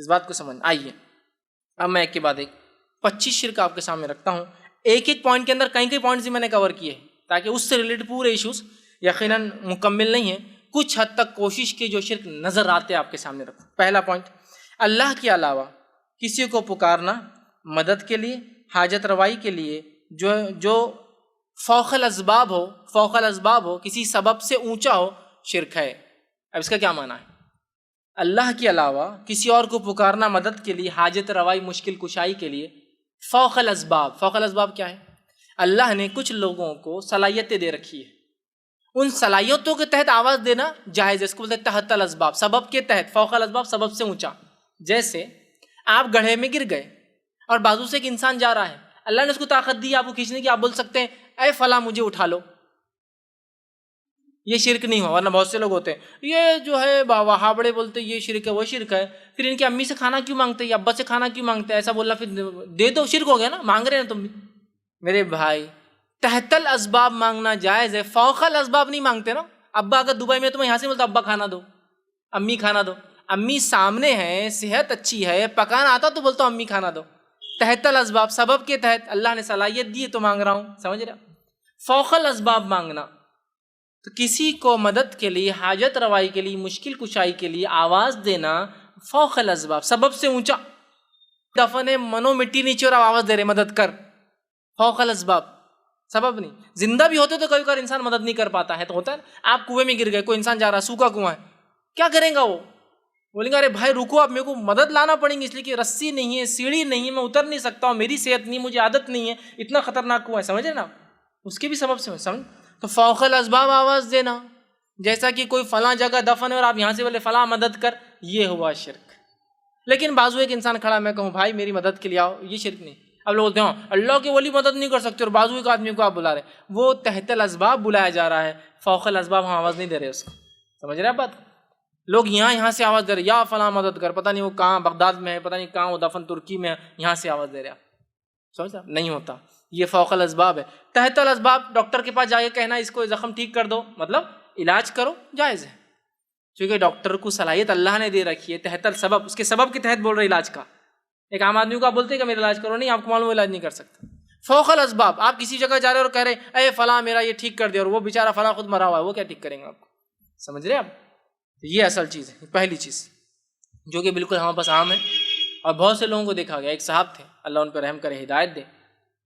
اس بات کو سمجھ آئیے. اب میں ایک کے بعد ایک 25 شرک آپ کے سامنے رکھتا ہوں. ایک ایک پوائنٹ کے اندر کئی پوائنٹس میں نے کور کیے ہیں تاکہ اس سے ریلیٹڈ پورے ایشوز یقیناً مکمل نہیں ہیں, کچھ حد تک کوشش کی جو شرک نظر آتے آپ کے سامنے رکھوں. پہلا پوائنٹ, اللہ کے علاوہ کسی کو پکارنا مدد کے لیے, حاجت روائی کے لیے, جو فوق الاسباب ہو, کسی سبب سے اونچا ہو, شرک ہے. اب اس کا کیا معنی ہے؟ اللہ کے علاوہ کسی اور کو پکارنا مدد کے لیے, حاجت روائی, مشکل کشائی کے لیے, فوق الاسباب کیا ہے؟ اللہ نے کچھ لوگوں کو صلاحیتیں دے رکھی ہے, ان صلاحیتوں کے تحت آواز دینا جائز ہے. اس کو بولتے ہیں تحت الاسباب, سبب کے تحت, فوق الاسباب, سبب سے اونچا. جیسے آپ گڑھے میں گر گئے اور بازو سے ایک انسان جا رہا ہے, اللہ نے اس کو طاقت دی آپ کو کھینچنے کی, آپ بول سکتے ہیں اے فلاں مجھے اٹھا لو, یہ شرک نہیں ہوا. ورنہ بہت سے لوگ ہوتے ہیں یہ جو ہے وہابڑے بولتے یہ شرک ہے وہ شرک ہے, پھر ان کی امی سے کھانا کیوں مانگتے, یا ابا سے کھانا کیوں مانگتے, ایسا بولنا پھر دے دو, شرک ہو گیا نا, مانگ رہے ہیں تم بھی. میرے بھائی تحت الاسباب مانگنا جائز ہے, فوق الاسباب نہیں مانگتے نا. ابا اگر دبئی میں تو میں یہاں سے بولتا ابا کھانا دو, امی کھانا دو. امی سامنے ہے, صحت اچھی ہے, پکانا آتا تو بولتا ہوں امی کھانا دو. تحت الاسباب, سبب کے تحت, اللہ نے صلاحیت دی ہے تو مانگ رہا ہوں, سمجھ رہے. فوق الاسباب مانگنا تو کسی کو مدد کے لیے, حاجت روائی کے لیے, مشکل کشائی کے لیے آواز دینا فوق الاسباب, سبب سے اونچا. دفن ہے, منو مٹی نیچے اور آواز دے رہے مدد کر, فوق الاسباب, سبب نہیں. زندہ بھی ہوتے تو کبھی کبھار انسان مدد نہیں کر پاتا ہے, تو ہوتا ہے آپ کنویں میں گر گئے, کوئی انسان جا رہا, سوکھا کنواں ہے, کیا کریں گا وہ, بولیں گے ارے بھائی رکو آپ, میرے کو مدد لانا پڑیں گی, اس لیے کہ رسی نہیں ہے, سیڑھی نہیں ہے, میں اتر نہیں سکتا ہوں, میری صحت نہیں, مجھے عادت نہیں ہے, اتنا خطرناک کنواں ہے, سمجھ رہے نا, اس کے بھی سبب سے سمجھ. تو فوق الاسباب آواز دینا, جیسا کہ کوئی فلاں جگہ دفن ہے اور آپ یہاں سے بولے فلاں مدد کر, یہ ہوا شرک. لیکن بازو ایک انسان کھڑا, میں کہوں بھائی میری مدد کے لیے آؤ, یہ شرک نہیں. اب لوگ بولتے ہیں اللہ کے ولی مدد نہیں کر سکتے, اور بازو ایک آدمی کو آپ بلا رہے, وہ تحت الاسباب بلایا جا رہا ہے, فوق الاسباب ہم آواز نہیں دے رہے اس کو, سمجھ رہے آپ بات. لوگ یہاں سے آواز دے رہے, یا فلاں مدد کر, پتہ نہیں وہ کہاں بغداد میں ہے, پتہ نہیں کہاں وہ دفن ترکی میں ہے, یہاں سے آواز دے رہے آپ, سمجھ رہے, نہیں ہوتا, یہ فوق الاسباب ہے. تحت الاسباب ڈاکٹر کے پاس جا کے کہنا اس کو زخم ٹھیک کر دو, مطلب علاج کرو, جائز ہے, کیونکہ ڈاکٹر کو صلاحیت اللہ نے دے رکھی ہے. تحت السبب, اس کے سبب کے تحت بول رہے علاج کا. ایک عام آدمی کو آپ بولتے ہیں کہ میرا علاج کرو, نہیں, آپ کو معلوم علاج نہیں کر سکتا. فوق الاسباب, آپ کسی جگہ جا رہے اور کہہ رہے اے فلاں میرا یہ ٹھیک کر دے, اور وہ بیچارہ فلاں خود مرا ہوا ہے, وہ کیا ٹھیک کریں گے آپ کو, سمجھ رہے آپ. یہ اصل چیز ہے, پہلی چیز جو کہ بالکل ہمارے پاس عام ہے, اور بہت سے لوگوں کو دیکھا گیا. ایک صاحب تھے, اللہ ان پہ رحم کرے, ہدایت دے,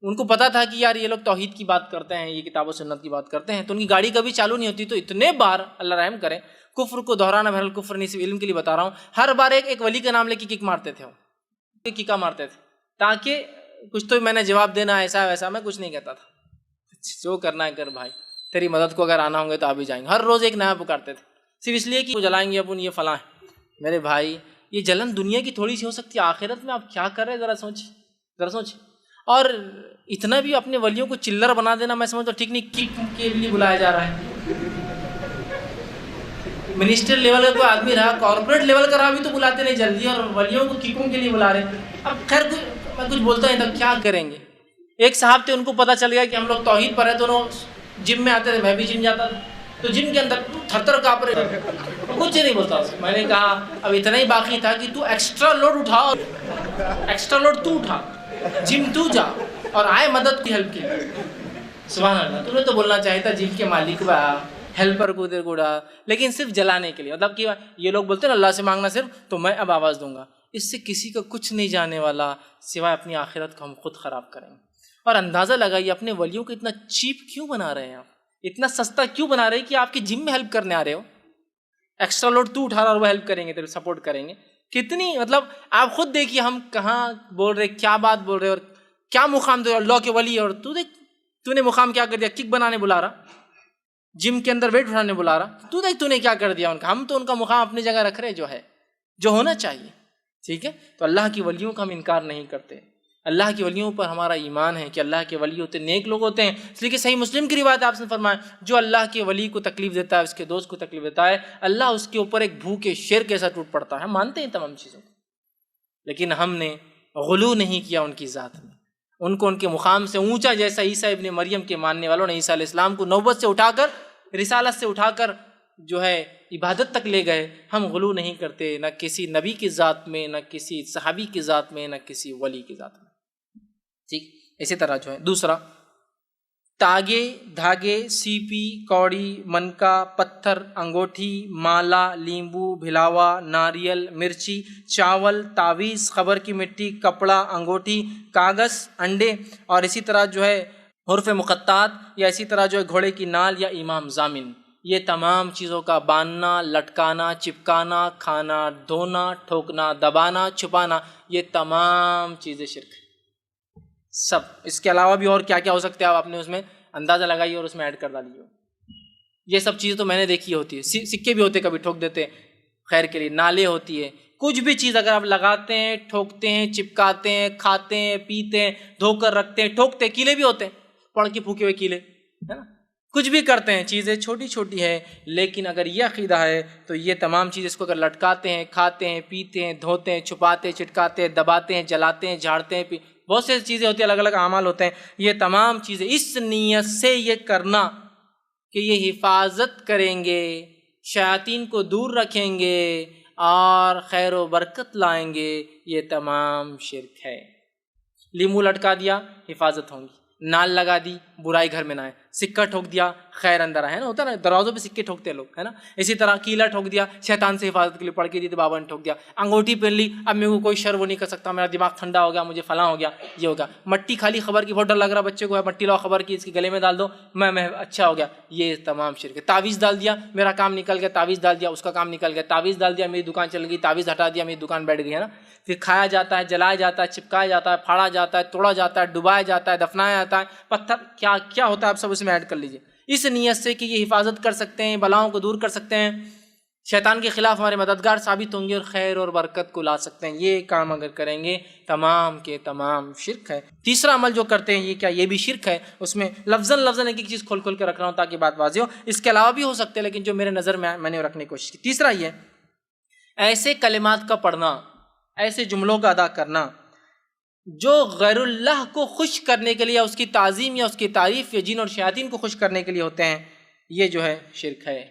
ان کو پتا تھا کہ یار یہ لوگ توحید کی بات کرتے ہیں, یہ کتاب و سنت کی بات کرتے ہیں, تو ان کی گاڑی کبھی چالو نہیں ہوتی, تو اتنے بار اللہ رحم کرے, کفر کو دہرانا بہرحال کفر نہیں, صرف علم کے لیے بتا رہا ہوں, ہر بار ایک ولی کا نام لے کے کک مارتے تھے, وہ کیکا مارتے تھے, تاکہ کچھ تو میں نے جواب دینا, ایسا ویسا میں کچھ نہیں کہتا تھا, جو کرنا ہے کر بھائی, تیری مدد کو اگر آنا ہوں گے تو آپ بھی جائیں گے. ہر روز ایک نیا پکارتے تھے, صرف اس لیے کہ وہ جلائیں گے اپن, یہ فلاں ہے. میرے بھائی یہ جلن دنیا کی تھوڑی سی ہو سکتی ہے, آخرت میں آپ کیا کر رہے ہیں, ذرا سوچ. اور اتنا بھی اپنے ولیوں کو چلر بنا دینا میں سمجھتا ہوں ٹھیک نہیں. کک کے لیے بلایا جا رہا ہے, منسٹر لیول کا کوئی آدمی رہا, کارپوریٹ لیول کا رہا بھی تو بلاتے نہیں جلدی, اور ولیوں کو ککوں کے لیے بلا رہے ہیں. اب خیر میں کچھ بولتا نہیں تھا, کیا کریں گے. ایک صاحب تھے, ان کو پتہ چل گیا کہ ہم لوگ توحید پر ہیں, تو جم میں آتے تھے, میں بھی جم جاتا تھا, تو جم کے اندر تھر تھر کانپ رہے, کچھ نہیں بولتا اس. میں نے کہا اب اتنا ہی باقی تھا کہ تو ایکسٹرا لوڈ اٹھا, ایکسٹرا لوڈ تو اٹھا, جم تو جا, اور آئے مدد کی ہیلپ کی. سبحان اللہ, تو نے تو بولنا چاہیے تھا جم کے مالک با ہیلپر کو دیر گوڑا, لیکن صرف جلانے کے لیے. مطلب کہ یہ لوگ بولتے ہیں نا اللہ سے مانگنا صرف, تو میں اب آواز دوں گا, اس سے کسی کا کچھ نہیں جانے والا سوائے اپنی آخرت کو ہم خود خراب کریں گے. اور اندازہ لگائیے اپنے ولیوں کو اتنا چیپ کیوں بنا رہے ہیں آپ, اتنا سستا کیوں بنا رہے ہیں کہ آپ کی جم میں ہیلپ کرنے آ رہے ہو. ایکسٹرا لوڈ تو اٹھا رہا اور وہ ہیلپ کریں گے, تیرے سپورٹ کریں گے. کتنی مطلب آپ خود دیکھیے ہم کہاں بول رہے, کیا بات بول رہے, اور کیا مقام دے اللہ کے ولی, اور تو دیکھ تو نے مقام کیا کر دیا, کک بنانے بلا رہا, جم کے اندر ویٹ اٹھانے بلا رہا, تو دیکھ تو نے کیا کر دیا ان کا. ہم تو ان کا مقام اپنی جگہ رکھ رہے جو ہے, جو ہونا چاہیے, ٹھیک ہے. تو اللہ کی ولیوں کا ہم انکار نہیں کرتے, اللہ کی ولیوں پر ہمارا ایمان ہے کہ اللہ کے ولی ہوتے نیک لوگ ہوتے ہیں. اس لیے کہ صحیح مسلم کی روایت آپ نے فرمایا, جو اللہ کے ولی کو تکلیف دیتا ہے, اس کے دوست کو تکلیف دیتا ہے, اللہ اس کے اوپر ایک بھوکے شیر کیسا ٹوٹ پڑتا ہے. ہم مانتے ہیں تمام چیزوں کو, لیکن ہم نے غلو نہیں کیا ان کی ذات میں, ان کو ان کے مقام سے اونچا, جیسا عیسیٰ ابن مریم کے ماننے والوں نے عیسیٰ علیہ السلام کو نوبت سے اٹھا کر, رسالت سے اٹھا کر جو ہے عبادت تک لے گئے، ہم غلو نہیں کرتے نہ کسی نبی کی ذات میں، نہ کسی صحابی کی ذات میں، نہ کسی ولی کی ذات میں. ٹھیک. اسی طرح جو ہے دوسرا، تاگے، دھاگے، سیپی، کوڑی، منکا، پتھر، انگوٹھی، مالا، لیمبو، بھلاوا، ناریل، مرچی، چاول، تعویذ، خبر کی مٹی، کپڑا، انگوٹھی، کاغذ، انڈے، اور اسی طرح جو ہے حروف مقطعات، یا اسی طرح جو ہے گھوڑے کی نال یا امام ضامن، یہ تمام چیزوں کا باندھنا، لٹکانا، چپکانا، کھانا، دھونا، ٹھوکنا، دبانا، چھپانا، یہ تمام چیزیں شرک ہیں سب. اس کے علاوہ بھی اور کیا کیا ہو سکتے ہیں، آپ اپنے اس میں اندازہ لگائیے اور اس میں ایڈ کر ڈالیے. یہ سب چیزیں تو میں نے دیکھی ہوتی ہے. سکے بھی ہوتے کبھی ٹھوک دیتے خیر کے لیے، نالے ہوتی ہے، کچھ بھی چیز اگر آپ لگاتے ہیں، ٹھوکتے ہیں، چپکاتے ہیں، کھاتے ہیں، پیتے ہیں، دھو کر رکھتے ہیں، ٹھوکتے ہیں، کیلے بھی ہوتے ہیں، پڑھ کے پھوکے ہوئے کیلے، ہے نا، کچھ بھی کرتے ہیں، چیزیں چھوٹی چھوٹی ہے، لیکن اگر یہ عقیدہ ہے تو یہ تمام چیز اس کو اگر لٹکاتے ہیں، کھاتے ہیں، پیتے ہیں، دھوتے ہیں، چھپاتے ہیں، چٹکاتے ہیں، دباتے ہیں، جلاتے ہیں، جھاڑتے ہیں، بہت سی چیزیں ہوتی ہیں، الگ الگ اعمال ہوتے ہیں، یہ تمام چیزیں اس نیت سے یہ کرنا کہ یہ حفاظت کریں گے، شیاطین کو دور رکھیں گے اور خیر و برکت لائیں گے، یہ تمام شرک ہے. لیمو لٹکا دیا، حفاظت ہوں گی. نال لگا دی، برائی گھر میں نہ آئے. سکہ ٹھوک دیا، خیر اندر آئے، ہے نا، ہوتا ہے نا، دروازوں پہ سکے ٹھوکتے ہیں لوگ، ہے نا. اسی طرح کیلا ٹھوک دیا، شیطان سے حفاظت کے لیے پڑھ کے دی تو بابا نے ٹھوک دیا. انگوٹھی پہن لی، اب میرے کو کوئی شر وہ نہیں کر سکتا، میرا دماغ ٹھنڈا ہو گیا، مجھے فلاں ہو گیا، یہ ہوگا. مٹی کھا لی خبر کی، بہت ڈر لگ رہا بچے کو ہے، مٹی لاؤ خبر کی، اس کے گلے میں ڈال دو، میں اچھا ہو گیا، یہ تمام شرک ہے. تعویذ ڈال دیا، میرا کام نکل گیا، تعویذ ڈال دیا، اس کا کام نکل گیا. تعویذ ڈال دیا، میری دکان چل گئی، تعویذ ہٹا دیا، میری دکان بیٹھ گئی، ہے نا. پھر کھایا جاتا ہے، جلایا جاتا ہے، چپکایا جاتا ہے، پھاڑا جاتا ہے، توڑا جاتا ہے، ڈبایا جاتا ہے، دفنایا جاتا ہے، پتھر کیا کیا ہوتا ہے آپ سب اس میں ایڈ کر لیجئے. اس نیت سے کہ یہ حفاظت کر سکتے ہیں، بلاؤں کو دور کر سکتے ہیں، شیطان کے خلاف ہمارے مددگار ثابت ہوں گے اور خیر اور برکت کو لا سکتے ہیں، یہ کام اگر کریں گے تمام کے تمام شرک ہے. تیسرا عمل جو کرتے ہیں یہ کیا، یہ بھی شرک ہے. اس میں لفظاً ایک ایک چیز کھول کھول کے رکھ رہا ہوں تاکہ بات واضح ہو. اس کے علاوہ بھی ہو سکتے ہیں لیکن جو میرے نظر میں نے رکھنے کی کوشش کی. تیسرا یہ ایسے کلمات کا پڑھنا، ایسے جملوں کا ادا کرنا جو غیر اللہ کو خوش کرنے کے لیے، اس کی تعظیم یا اس کی تعریف یا جن اور شیاطین کو خوش کرنے کے لیے ہوتے ہیں، یہ جو ہے شرک ہے.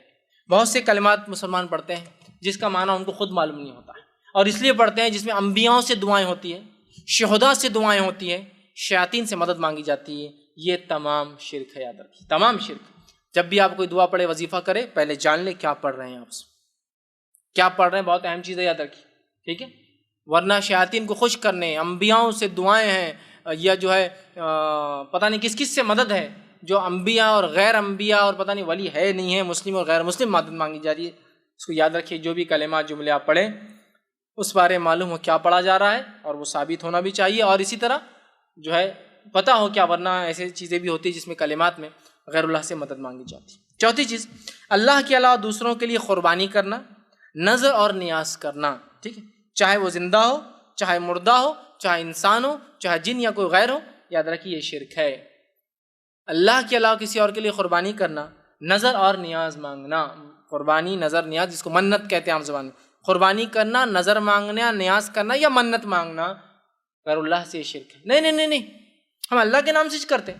بہت سے کلمات مسلمان پڑھتے ہیں جس کا معنی ان کو خود معلوم نہیں ہوتا ہے، اور اس لیے پڑھتے ہیں جس میں انبیاءوں سے دعائیں ہوتی ہیں، شہداء سے دعائیں ہوتی ہیں، شیاطین سے مدد مانگی جاتی ہے. یہ تمام شرک ہے، یاد رکھیے تمام شرک. جب بھی آپ کوئی دعا پڑھے، وظیفہ کرے، پہلے جان لے کیا پڑھ رہے ہیں آپ سے، کیا پڑھ رہے ہیں، بہت اہم چیز ہے، یاد رکھیے. ٹھیک ہے، ورنہ شیاطین کو خوش کرنے، انبیاءوں سے دعائیں ہیں، یا جو ہے پتہ نہیں کس کس سے مدد ہے، جو انبیاء اور غیر انبیاء اور پتہ نہیں ولی ہے نہیں ہے، مسلم اور غیر مسلم مدد مانگی جا رہی ہے. اس کو یاد رکھیے. جو بھی کلمات جملے آپ پڑھیں اس بارے معلوم ہو کیا پڑھا جا رہا ہے، اور وہ ثابت ہونا بھی چاہیے، اور اسی طرح جو ہے پتہ ہو کیا، ورنہ ایسی چیزیں بھی ہوتی ہیں جس میں کلمات میں غیر اللہ سے مدد مانگی جاتی ہے. چوتھی چیز، اللہ کے علاوہ دوسروں کے لیے قربانی کرنا، نظر اور نیاز کرنا. ٹھیک ہے، چاہے وہ زندہ ہو، چاہے مردہ ہو، چاہے انسان ہو، چاہے جن یا کوئی غیر ہو، یاد رکھیے یہ شرک ہے. اللہ کے علاوہ کسی اور کے لیے قربانی کرنا، نظر اور نیاز مانگنا. قربانی، نظر، نیاز، جس کو منت کہتے ہیں عام زبان میں. قربانی کرنا، نظر مانگنا، نیاز کرنا یا منت مانگنا غیر اللہ سے یہ شرک ہے. نہیں، ہم اللہ کے نام سے کرتے ہیں،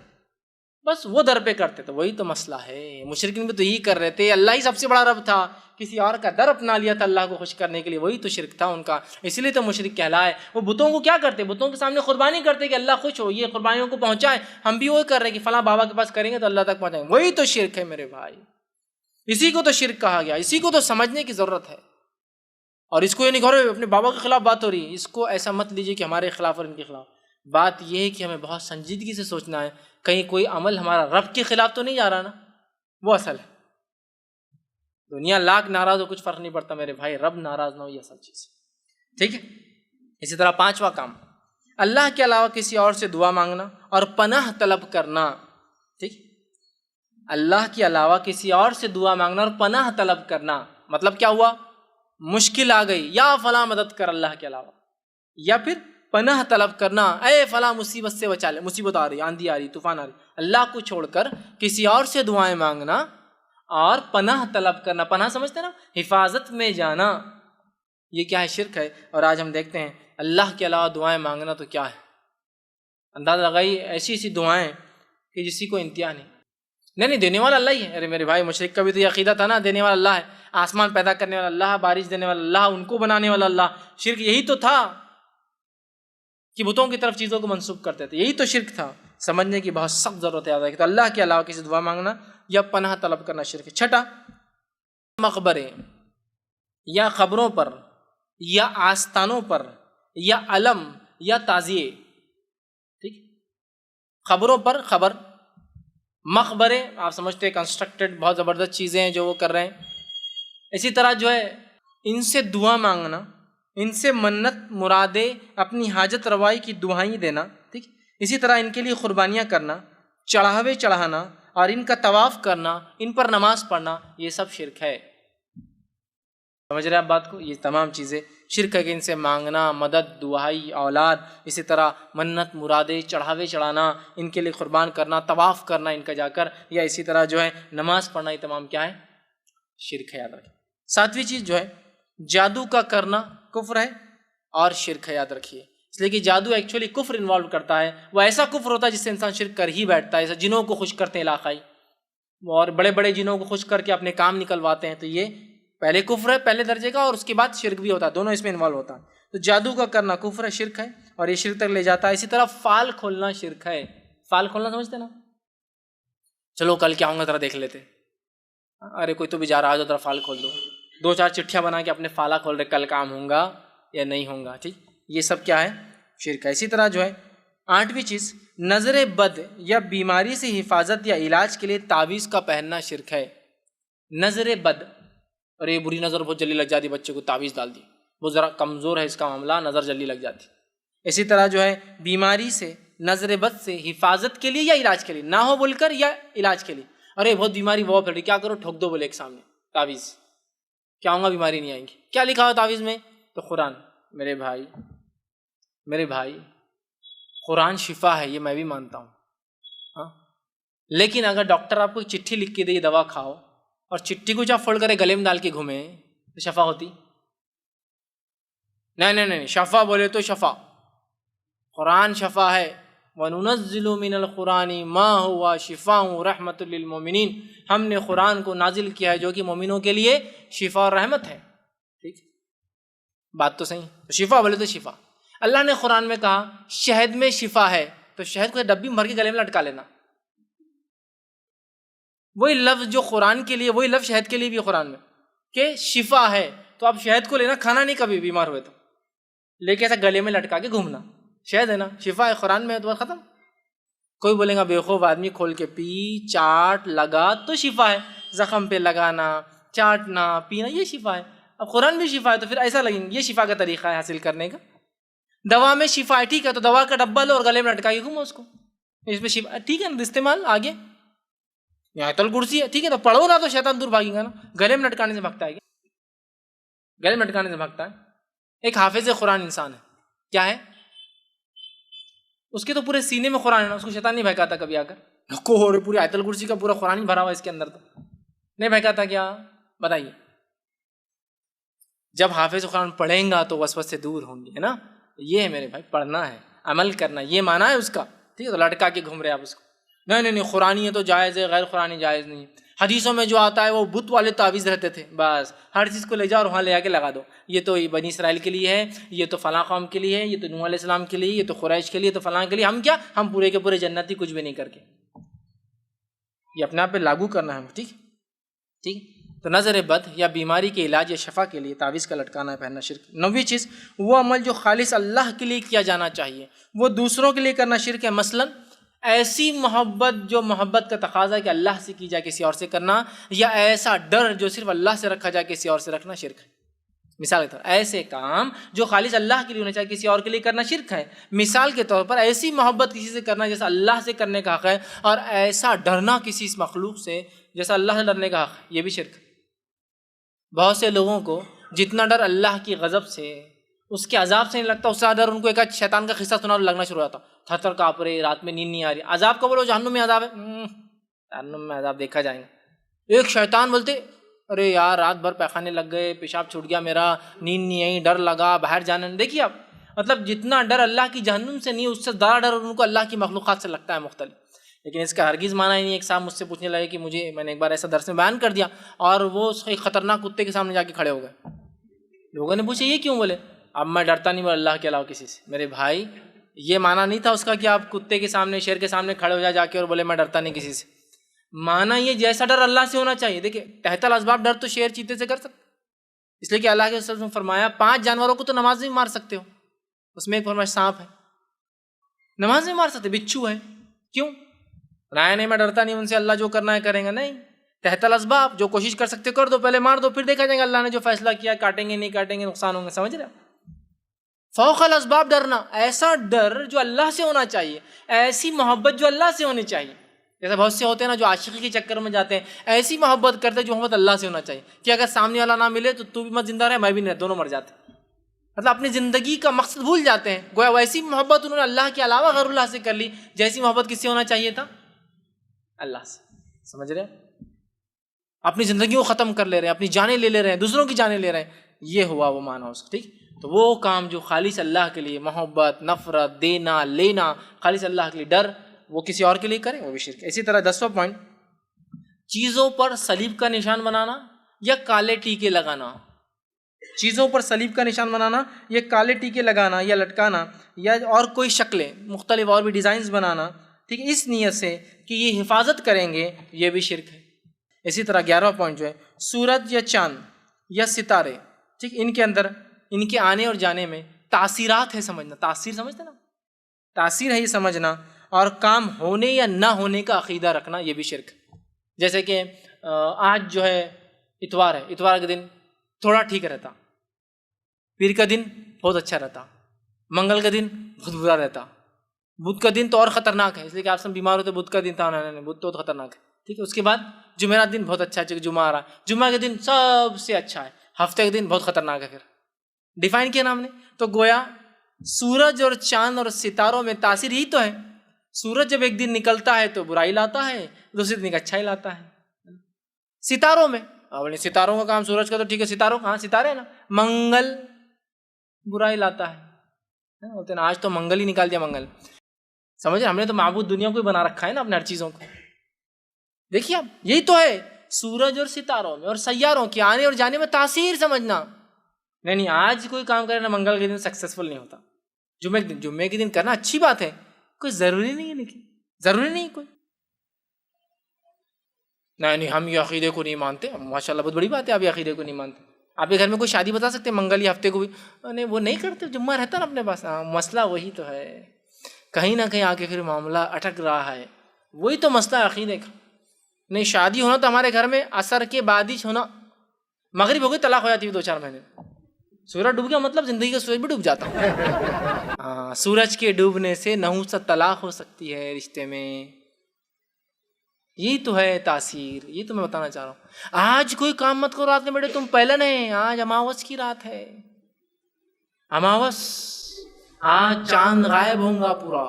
بس وہ در پہ کرتے، تو وہی تو مسئلہ ہے. مشرکین بھی تو یہی کر رہے تھے، اللہ ہی سب سے بڑا رب تھا، کسی اور کا در اپنا لیا تھا اللہ کو خوش کرنے کے لیے، وہی تو شرک تھا ان کا، اس لیے تو مشرک کہلائے. وہ بتوں کو کیا کرتے، بتوں کے سامنے قربانی کرتے کہ اللہ خوش ہو، یہ قربانیوں کو پہنچائے. ہم بھی وہی کر رہے ہیں کہ فلاں بابا کے پاس کریں گے تو اللہ تک پہنچائیں گے، وہی تو شرک ہے میرے بھائی. اسی کو تو شرک کہا گیا، اسی کو تو سمجھنے کی ضرورت ہے. اور اس کو یہ نہیں کہہ رہے اپنے بابا کے خلاف بات ہو رہی ہے، اس کو ایسا مت لیجیے کہ ہمارے خلاف اور ان کے خلاف. بات یہ ہے کہ ہمیں بہت سنجیدگی سے سوچنا ہے، کہیں کوئی عمل ہمارا رب کے خلاف تو نہیں جا رہا نا، وہ اصل ہے. دنیا لاکھ ناراض ہو، کچھ فرق نہیں پڑتا میرے بھائی، رب ناراض نہ ہو، یہ اصل چیز ہے. ٹھیک ہے. اسی طرح پانچواں کام، اللہ کے علاوہ کسی اور سے دعا مانگنا اور پناہ طلب کرنا. ٹھیک، اللہ کے علاوہ کسی اور سے دعا مانگنا اور پناہ طلب کرنا. مطلب کیا ہوا، مشکل آ گئی، یا فلاں مدد کر اللہ کے علاوہ، یا پھر پناہ طلب کرنا، اے فلاں مصیبت سے بچا لے، مصیبت آ رہی، آندھی آ رہی، طوفان آ رہی، اللہ کو چھوڑ کر کسی اور سے دعائیں مانگنا اور پناہ طلب کرنا. پناہ سمجھتے نا، حفاظت میں جانا. یہ کیا ہے، شرک ہے. اور آج ہم دیکھتے ہیں اللہ کے علاوہ دعائیں مانگنا تو کیا ہے. اندازہ لگائی ایسی دعائیں کہ جسی کو انتہا نہیں. نہیں دینے والا اللہ ہی ہے. ارے میرے بھائی مشرک کا بھی تو یہ عقیدہ تھا نا, دینے والا اللہ ہے, آسمان پیدا کرنے والا اللہ, بارش دینے والا اللہ, ان کو بنانے والا اللہ. شرک یہی تو تھا کہ بتوں کی طرف چیزوں کو منسوب کرتے تھے, یہی تو شرک تھا. سمجھنے کی بہت سخت ضرورت ہے کہ تو اللہ کے علاوہ کسی دعا مانگنا یا پناہ طلب کرنا شرک ہے. چھٹا, مقبرے یا قبروں پر یا آستانوں پر یا علم یا تعزیے, ٹھیک, قبروں پر خبر, مقبرے آپ سمجھتے ہیں کنسٹرکٹڈ بہت زبردست چیزیں ہیں جو وہ کر رہے ہیں. اسی طرح جو ہے ان سے دعا مانگنا, ان سے منت مرادیں, اپنی حاجت روائی کی دعائیں دینا, ٹھیک. اسی طرح ان کے لیے قربانیاں کرنا, چڑھاوے چڑھانا اور ان کا طواف کرنا, ان پر نماز پڑھنا, یہ سب شرک ہے. سمجھ رہے آپ بات کو؟ یہ تمام چیزیں شرک ہے کہ ان سے مانگنا, مدد, دعائی, اولاد, اسی طرح منت مرادیں, چڑھاوے چڑھانا, ان کے لیے قربان کرنا, طواف کرنا ان کا جا کر, یا اسی طرح جو ہے نماز پڑھنا, یہ تمام کیا ہے؟ شرک ہے, یاد رکھیں. ساتویں چیز جو ہے جادو کا کرنا کفر ہے اور شرک ہے, یاد رکھیے. اس لیے کہ جادو ایکچولی کفر انوالو کرتا ہے, وہ ایسا کفر ہوتا ہے جس سے انسان شرک کر ہی بیٹھتا ہے. ایسا جنوں کو خوش کرتے ہیں علاقائی, اور بڑے بڑے جنوں کو خوش کر کے اپنے کام نکلواتے ہیں, تو یہ پہلے کفر ہے پہلے درجے کا, اور اس کے بعد شرک بھی ہوتا ہے, دونوں اس میں انوالو ہوتا ہے. تو جادو کا کرنا کفر ہے, شرک ہے, اور یہ شرک تک لے جاتا ہے. اسی طرح فال کھولنا شرک ہے. فال کھولنا سمجھتے نا, چلو کل کیا آؤں گا ذرا دیکھ لیتے, ارے کوئی تو بھی جا رہا ہے ذرا فال کھول دو, 2-4 چٹھیاں بنا کے اپنے فالا کھول رہے, کل کام ہوں گا یا نہیں ہوں گا, ٹھیک. یہ سب کیا ہے؟ شرک ہے. اسی طرح جو ہے 8ویں چیز نظر بد یا بیماری سے حفاظت یا علاج کے لیے تعویذ کا پہننا شرک ہے. نظر بد, اور یہ بری نظر بہت جلدی لگ جاتی, بچے کو تعویذ ڈال دی, وہ ذرا کمزور ہے اس کا معاملہ, نظر جلدی لگ جاتی. اسی طرح جو ہے بیماری سے, نظر بد سے حفاظت کے لیے یا علاج کے لیے, نہ ہو بول کر یا علاج کے لیے, ارے بہت بیماری وہ پھر کیا کرو, ٹھوک دو بولے ایک سامنے تعویذ, کیا ہوں گا بیماری نہیں آئیں گی. کیا لکھا ہوا تعویذ میں؟ تو قرآن. میرے بھائی قرآن شفا ہے, یہ میں بھی مانتا ہوں, ہاں, لیکن اگر ڈاکٹر آپ کو چٹھی لکھ کے دے دوا کھاؤ, اور چٹھی کو جب فوڑ کرے گلے میں ڈال کے گھومے, تو شفا ہوتی؟ نہیں, شفا بولے تو شفا, قرآن شفا ہے. وَنُنَزِّلُ مِنَ الْقُرْآنِ مَا هُوَ شِفَاءٌ وَرَحْمَةٌ لِّلْمُؤْمِنِينَ, ہم نے قرآن کو نازل کیا ہے جو کہ مومنوں کے لیے شفا اور رحمت ہے. ٹھیک, بات تو صحیح. شفا بولے تو شفا. اللہ نے قرآن میں کہا شہد میں شفا ہے, تو شہد کو ڈبی میں بھر کے گلے میں لٹکا لینا. وہی لفظ جو قرآن کے لیے, وہی لفظ شہد کے لیے بھی قرآن میں کہ شفا ہے, تو آپ شہد کو لینا, کھانا نہیں کبھی بیمار ہوئے تو, لیکن ایسا گلے میں لٹکا کے گھومنا. شہد ہے نا, شفا ہے, قرآن میں ہے, تو بات ختم. کوئی بولے گا بیوقوف آدمی, کھول کے پی, چاٹ, لگا تو شفا ہے. زخم پہ لگانا, چاٹنا, پینا, یہ شفا ہے. اب قرآن بھی شفا ہے, تو پھر ایسا لگیں گے یہ شفا کا طریقہ ہے حاصل کرنے کا. دوا میں شفا ہے, ٹھیک ہے, تو دوا کا ڈبہ لو اور گلے میں لٹکا کے گھومو اس کو, اس میں شفا, ٹھیک ہے نا, استعمال آگے. آیت الکرسی ہے, ٹھیک ہے, تو پڑھو نا, تو شیطان دور بھاگے گا نا. گلے میں لٹکانے سے بھگتا ہے, گلے میں لٹکانے سے بھگتا ہے. ایک حافظ قرآن انسان ہے, کیا ہے, اس کے تو پورے سینے میں قرآن ہے نا, اس کو شیطان نہیں بہکاتا کبھی آ کر, پوری آیت الکرسی کا پورا قرآن ہی بھرا ہوا اس کے اندر, تو نہیں بہکاتا کیا؟ بتائیے. جب حافظ قرآن پڑھیں گا تو وسوسے سے دور ہوں گے, ہے نا. یہ ہے میرے بھائی, پڑھنا ہے, عمل کرنا, یہ مانا ہے اس کا, ٹھیک ہے. تو لٹکا کے گھوم رہے آپ اس کو, نہیں, قرآنی ہے تو جائز ہے, غیر قرآنی جائز نہیں. حدیثوں میں جو آتا ہے وہ بت والے تعویذ رہتے تھے, بس ہر چیز کو لے جاؤ اور وہاں لے آ کے لگا دو. یہ تو بنی اسرائیل کے لیے ہے, یہ تو فلاں قوم کے لیے ہے, یہ تو نوح علیہ السلام کے لیے, یہ تو قریش کے لیے, تو فلاں کے لیے. ہم کیا, ہم پورے کے پورے جنتی, کچھ بھی نہیں کر کے, یہ اپنے آپ پہ لاگو کرنا ہے. ٹھیک. تو نظر بد یا بیماری کے علاج یا شفا کے لیے تعویذ کا لٹکانا ہے, پہننا شرک. 9ویں چیز وہ عمل جو خالص اللہ کے لیے کیا جانا چاہیے وہ دوسروں کے لیے کرنا شرک ہے. مثلاً ایسی محبت جو محبت کا تقاضا ہے کہ اللہ سے کی جائے, کسی اور سے کرنا, یا ایسا ڈر جو صرف اللہ سے رکھا جائے, کسی اور سے رکھنا, شرک ہے. مثال کے طور پر ایسے کام جو خالص اللہ کے لیے ہونا چاہیے, کسی اور کے لیے کرنا, شرک ہے. مثال کے طور پر ایسی محبت کسی سے کرنا جیسا اللہ سے کرنے کا حق ہے, اور ایسا ڈرنا کسی اس مخلوق سے جیسا اللہ سے ڈرنے کا حق ہے, یہ بھی شرک ہے. بہت سے لوگوں کو جتنا ڈر اللہ کی غضب سے, اس کے عذاب سے نہیں لگتا, اس سے ڈر ان کو ایک شیطان کا قصہ سنا لگنا شروع ہوتا, تھر تھر کانپ رہے, رات میں نیند نہیں آ رہی. عذاب کا بولو, جہنم میں عذاب ہے, جہنم میں عذاب دیکھا جائے گا. ایک شیطان بولتے, ارے یار رات بھر پیخانے لگ گئے, پیشاب چھوٹ گیا میرا, نیند نہیں آئی, ڈر لگا, باہر جانا نہیں. دیکھیے اب مطلب جتنا ڈر اللہ کی جہنم سے نہیں, اس سے زیادہ ڈر ان کو اللہ کی مخلوقات سے لگتا ہے مختلف. لیکن اس کا ہرگز مانا ہی نہیں. ایک صاحب مجھ سے پوچھنے لگے کہ میں نے ایک بار ایسا درس میں بیان کر دیا اور وہ ایک خطرناک کتے کے سامنے جا کے کھڑے ہو گئے. لوگوں نے پوچھا یہ کیوں؟ بولے اب میں ڈرتا نہیں اللہ کے علاوہ کسی سے. میرے بھائی یہ مانا نہیں تھا اس کا کہ آپ کتے کے سامنے شیر کے سامنے کھڑے ہو جا کے اور بولے میں ڈرتا نہیں کسی سے. مانا یہ جیسا ڈر اللہ سے ہونا چاہیے. دیکھیں تحت الاسباب ڈر تو شیر چیتے سے کر سکتے، اس لیے کہ اللہ کے رسول نے فرمایا 5 جانوروں کو تو نماز میں مار سکتے ہو. اس میں ایک فرمایا سانپ ہے، نماز میں مار سکتے. بچھو ہے، کیوں؟ نہیں میں ڈرتا نہیں ان سے، اللہ جو کرنا ہے کریں گا. نہیں، تحت الاسباب جو کوشش کر سکتے کر دو، پہلے مار دو، پھر دیکھا جائے گا اللہ نے جو فیصلہ کیا، کاٹیں گے نہیں کاٹیں گے نقصان ہوں گے. سمجھ رہے؟ فوق الاسباب ڈرنا، ایسا ڈر جو اللہ سے ہونا چاہیے، ایسی محبت جو اللہ سے ہونی چاہیے. جیسے بہت سے ہوتے ہیں نا جو عاشقی کے چکر میں جاتے ہیں، ایسی محبت کرتے جو محبت اللہ سے ہونا چاہیے کہ اگر سامنے والا نہ ملے تو بھی مت زندہ رہے میں بھی نہیں، دونوں مر جاتے. مطلب اپنی زندگی کا مقصد بھول جاتے ہیں. گویا ویسی محبت انہوں نے اللہ کے علاوہ غیر اللہ سے کر لی جیسی محبت کس سے ہونا چاہیے تھا؟ اللہ سے. سمجھ رہے ہیں؟ اپنی زندگی کو ختم کر لے رہے ہیں، اپنی جانیں لے رہے ہیں، دوسروں کی جانیں لے رہے ہیں. یہ ہوا وہ معنی اس کا. ٹھیک، تو وہ کام جو خالص اللہ کے لیے، محبت، نفرت، دینا لینا خالص اللہ کے لیے، ڈر، وہ کسی اور کے لیے کریں وہ بھی شرک ہے. اسی طرح 10واں پوائنٹ، چیزوں پر صلیب کا نشان بنانا یا کالے ٹیکے لگانا. چیزوں پر صلیب کا نشان بنانا یا کالے ٹیکے لگانا یا لٹکانا یا اور کوئی شکلیں مختلف اور بھی ڈیزائنز بنانا، ٹھیک ہے، اس نیت سے کہ یہ حفاظت کریں گے، یہ بھی شرک ہے. اسی طرح 11واں پوائنٹ جو ہے، سورج یا چاند یا ستارے، ٹھیک، ان کے اندر ان کے آنے اور جانے میں تاثیرات ہے سمجھنا. تاثیر سمجھتے نا، تاثیر ہے یہ سمجھنا، اور کام ہونے یا نہ ہونے کا عقیدہ رکھنا، یہ بھی شرک. جیسے کہ آج جو ہے اتوار ہے، اتوار کے دن تھوڑا ٹھیک رہتا، پیر کا دن بہت اچھا رہتا، منگل کا دن بہت برا رہتا، بدھ کا دن تو اور خطرناک ہے، اس لیے کہ آپ سب بیمار ہوتے بدھ کا دن تھا، بدھ تو خطرناک ہے. ٹھیک ہے، اس کے بعد جمعرات دن بہت اچھا ہے، جمعہ آ رہا، جمعہ کے دن سب سے اچھا ہے، ہفتے کے دن بہت خطرناک ہے. پھر ڈیفائن کیا نام نے، تو گویا سورج اور چاند اور ستاروں میں تاثیر ہی تو ہے. سورج جب ایک دن نکلتا ہے تو برائی لاتا ہے، دوسرے دن اچھا ہی لاتا ہے. ستاروں میں ستاروں کا کام، سورج کا تو ٹھیک ہے، ستاروں کہاں ستارے ہیں نا، منگل برائی لاتا ہے. بولتے نا آج تو منگل ہی نکال دیا منگل. سمجھے، ہم نے تو معبود دنیا کو ہی بنا رکھا ہے نا اپنے ہر چیزوں کو. دیکھیے اب یہی تو ہے، سورج اور ستاروں میں اور سیاروں کے آنے اور جانے میں تاثیر سمجھنا. نہیں آج کوئی کام کرے نا منگل کے دن سکسیسفل نہیں ہوتا، جمعے کے دن کرنا اچھی بات ہے، کوئی ضروری نہیں ہے، لیکن ضروری نہیں کوئی. نہیں ہم یہ عقیدے کو نہیں مانتے. ماشاء اللہ بہت بڑی بات ہے، آپ یہ عقیدے کو نہیں مانتے. آپ کے گھر میں کوئی شادی بتا سکتے ہیں منگل یا ہفتے کو بھی؟ نہیں وہ نہیں کرتے، جمعہ رہتا نا اپنے پاس. مسئلہ وہی تو ہے، کہیں نہ کہیں آ کے پھر معاملہ اٹک رہا ہے. وہی تو مسئلہ عقیدے کا. نہیں شادی ہونا تو ہمارے گھر میں عصر کے بعد ہی ہونا، مغرب ہو گئی طلاق ہو جاتی ہے 2-4 مہینے. سورج ڈوب گیا مطلب زندگی کا سورج بھی ڈوب جاتا. ہاں، سورج کے ڈوبنے سے نحوست طلاق ہو سکتی ہے رشتے میں. یہی تو ہے تاثیر، یہ تو میں بتانا چاہ رہا ہوں. آج کوئی کام مت کرو رات میں بیٹھے، تم پہلن ہے، آج اماوس کی رات ہے، اماوس، آج چاند غائب ہوں گا پورا،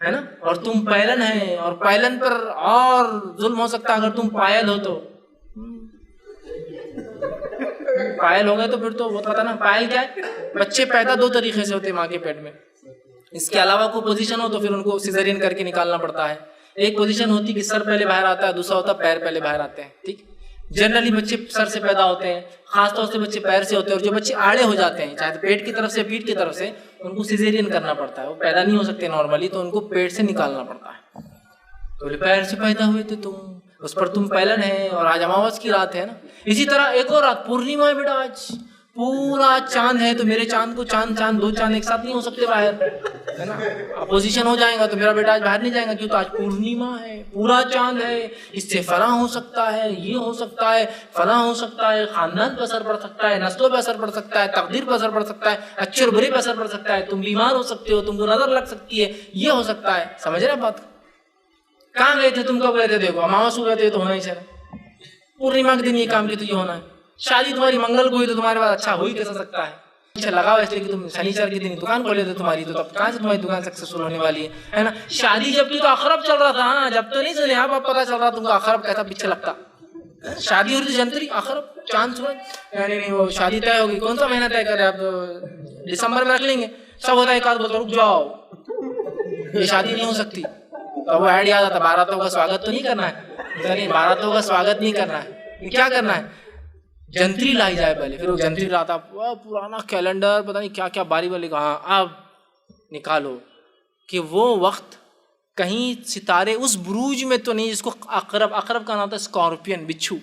ہے نا، اور تم پہلن ہے، اور پہلن پر اور ظلم ہو سکتا ہے اگر تم پائل ہو تو. پائل ہو گئے تو پھر تو وہ پتا نا پائل کیا ہے. بچے پیدا 2 طریقے سے ہوتے ہیں ماں کے پیٹ میں، اس کے علاوہ کوئی پوزیشن ہو تو پھر ان کو سیزرین کر کے نکالنا پڑتا ہے. ایک پوزیشن ہوتی ہے کہ سر پہلے باہر آتا ہے، دوسرا ہوتا ہے پیر پہلے باہر آتے ہیں. ٹھیک، جنرلی بچے سر سے پیدا ہوتے ہیں، خاص طور سے بچے پیر سے ہوتے ہیں. اور جو بچے آڑے ہو جاتے ہیں چاہے پیٹ کی طرف سے پیٹھ کی طرف سے، ان کو سیزرین کرنا پڑتا ہے. وہ پیدا نہیں ہو سکتے نارملی، تو ان کو پیٹ سے نکالنا پڑتا ہے. تو پیر سے پیدا ہوئے تھے تم، اس پر تم پہلن ہے، اور آج اماوس کی رات ہے نا. اسی طرح ایک اور رات پورنیما ہے بیٹا، آج پورا چاند ہے، تو میرے چاند کو چاند 2 چاند ایک ساتھ نہیں ہو سکتے باہر، ہے نا. اپوزیشن ہو جائے گا تو میرا بیٹا آج باہر نہیں جائے گا، کیوں؟ تو آج پورنیما ہے، پورا چاند ہے، اس سے فلاں ہو سکتا ہے، یہ ہو سکتا ہے، فلاں ہو سکتا ہے، خاندان پہ اثر پڑ سکتا ہے، نسلوں پہ اثر پڑ سکتا ہے، تقدیر پہ اثر پڑ سکتا ہے، اچھے اور برے پہ اثر پڑ سکتا ہے، تم بیمار ہو سکتے ہو، تم کو نظر لگ سکتی ہے، یہ ہو سکتا ہے. سمجھ رہے بات؟ کہاں گئے تھے تم؟ کب گئے تھے؟ دیکھو اماوس ہوئے تھے تو ہونا ہی چاہیے، پورنیما کے دن یہ کام کیا تو یہ ہونا ہے. شادی تمہاری منگل کو ہوئی تو تمہارے پاس اچھا ہو ہی کیسا سکتا ہے؟ اچھا لگاؤ اس لیے کہ تم شنیچر کے دن دکان کھولے تھے تمہاری، تو تب کہاں سے تمہاری دکان سکسیسفل ہونے والی ہے نا. شادی جب کی تو اخرب چل رہا تھا، ہاں جب تو نہیں سنے، اب پتا چل رہا تم کو اخرب کیسا پیچھے لگتا. شادی ہو رہی تو جنتری اخرب چاند سورج، نہیں وہ شادی طے ہوگی. کون سا مہینہ طے کرے آپ؟ دسمبر میں رکھ لیں گے. سب ہوتا ہے ایک آدھ بولتا رک جاؤ، یہ شادی نہیں ہو سکتی. تو وہ ایڈ یاد آتا، باراتوں کا سواگت تو نہیں کرنا ہے، نہیں باراتوں کا سواگت نہیں کرنا ہے، کیا کرنا ہے، جنتری لائی جائے پہلے، پھر وہ جنتری لاتا، پرانا کیلنڈر پتہ نہیں کیا کیا باری والی، کہاں اب نکالو کہ وہ وقت کہیں ستارے اس بروج میں تو نہیں جس کو عقرب کا نام تھا اسکارپین، بچھو،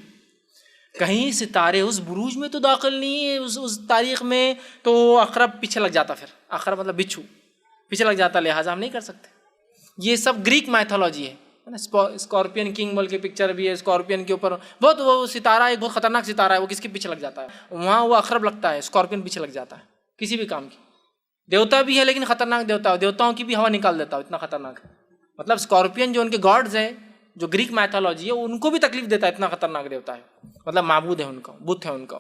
کہیں ستارے اس بروج میں تو داخل نہیں ہے اس تاریخ میں، تو عقرب پیچھے لگ جاتا، پھر عقرب مطلب بچھو پیچھے لگ جاتا، لہٰذا ہم نہیں کر سکتے۔ یہ سب گریک میتھولوجی ہے نا، اسکارپین کنگ بول کے پکچر بھی ہے، اسکارپین کے اوپر بہت وہ ستارہ ایک بہت خطرناک ستارہ ہے، وہ کس کے پیچھے لگ جاتا ہے، وہاں وہ عقرب لگتا ہے، اسکارپین پیچھے لگ جاتا ہے کسی بھی کام کی، دیوتا بھی ہے لیکن خطرناک دیوتا ہے، دیوتاؤں کی بھی ہوا نکال دیتا ہے، اتنا خطرناک ہے، مطلب اسکارپین جو ان کے گاڈز ہیں جو گریک میتھولوجی ہے ان کو بھی تکلیف دیتا ہے، اتنا خطرناک دیوتا ہے، مطلب معبود ہے ان کا، بت ہے ان کا،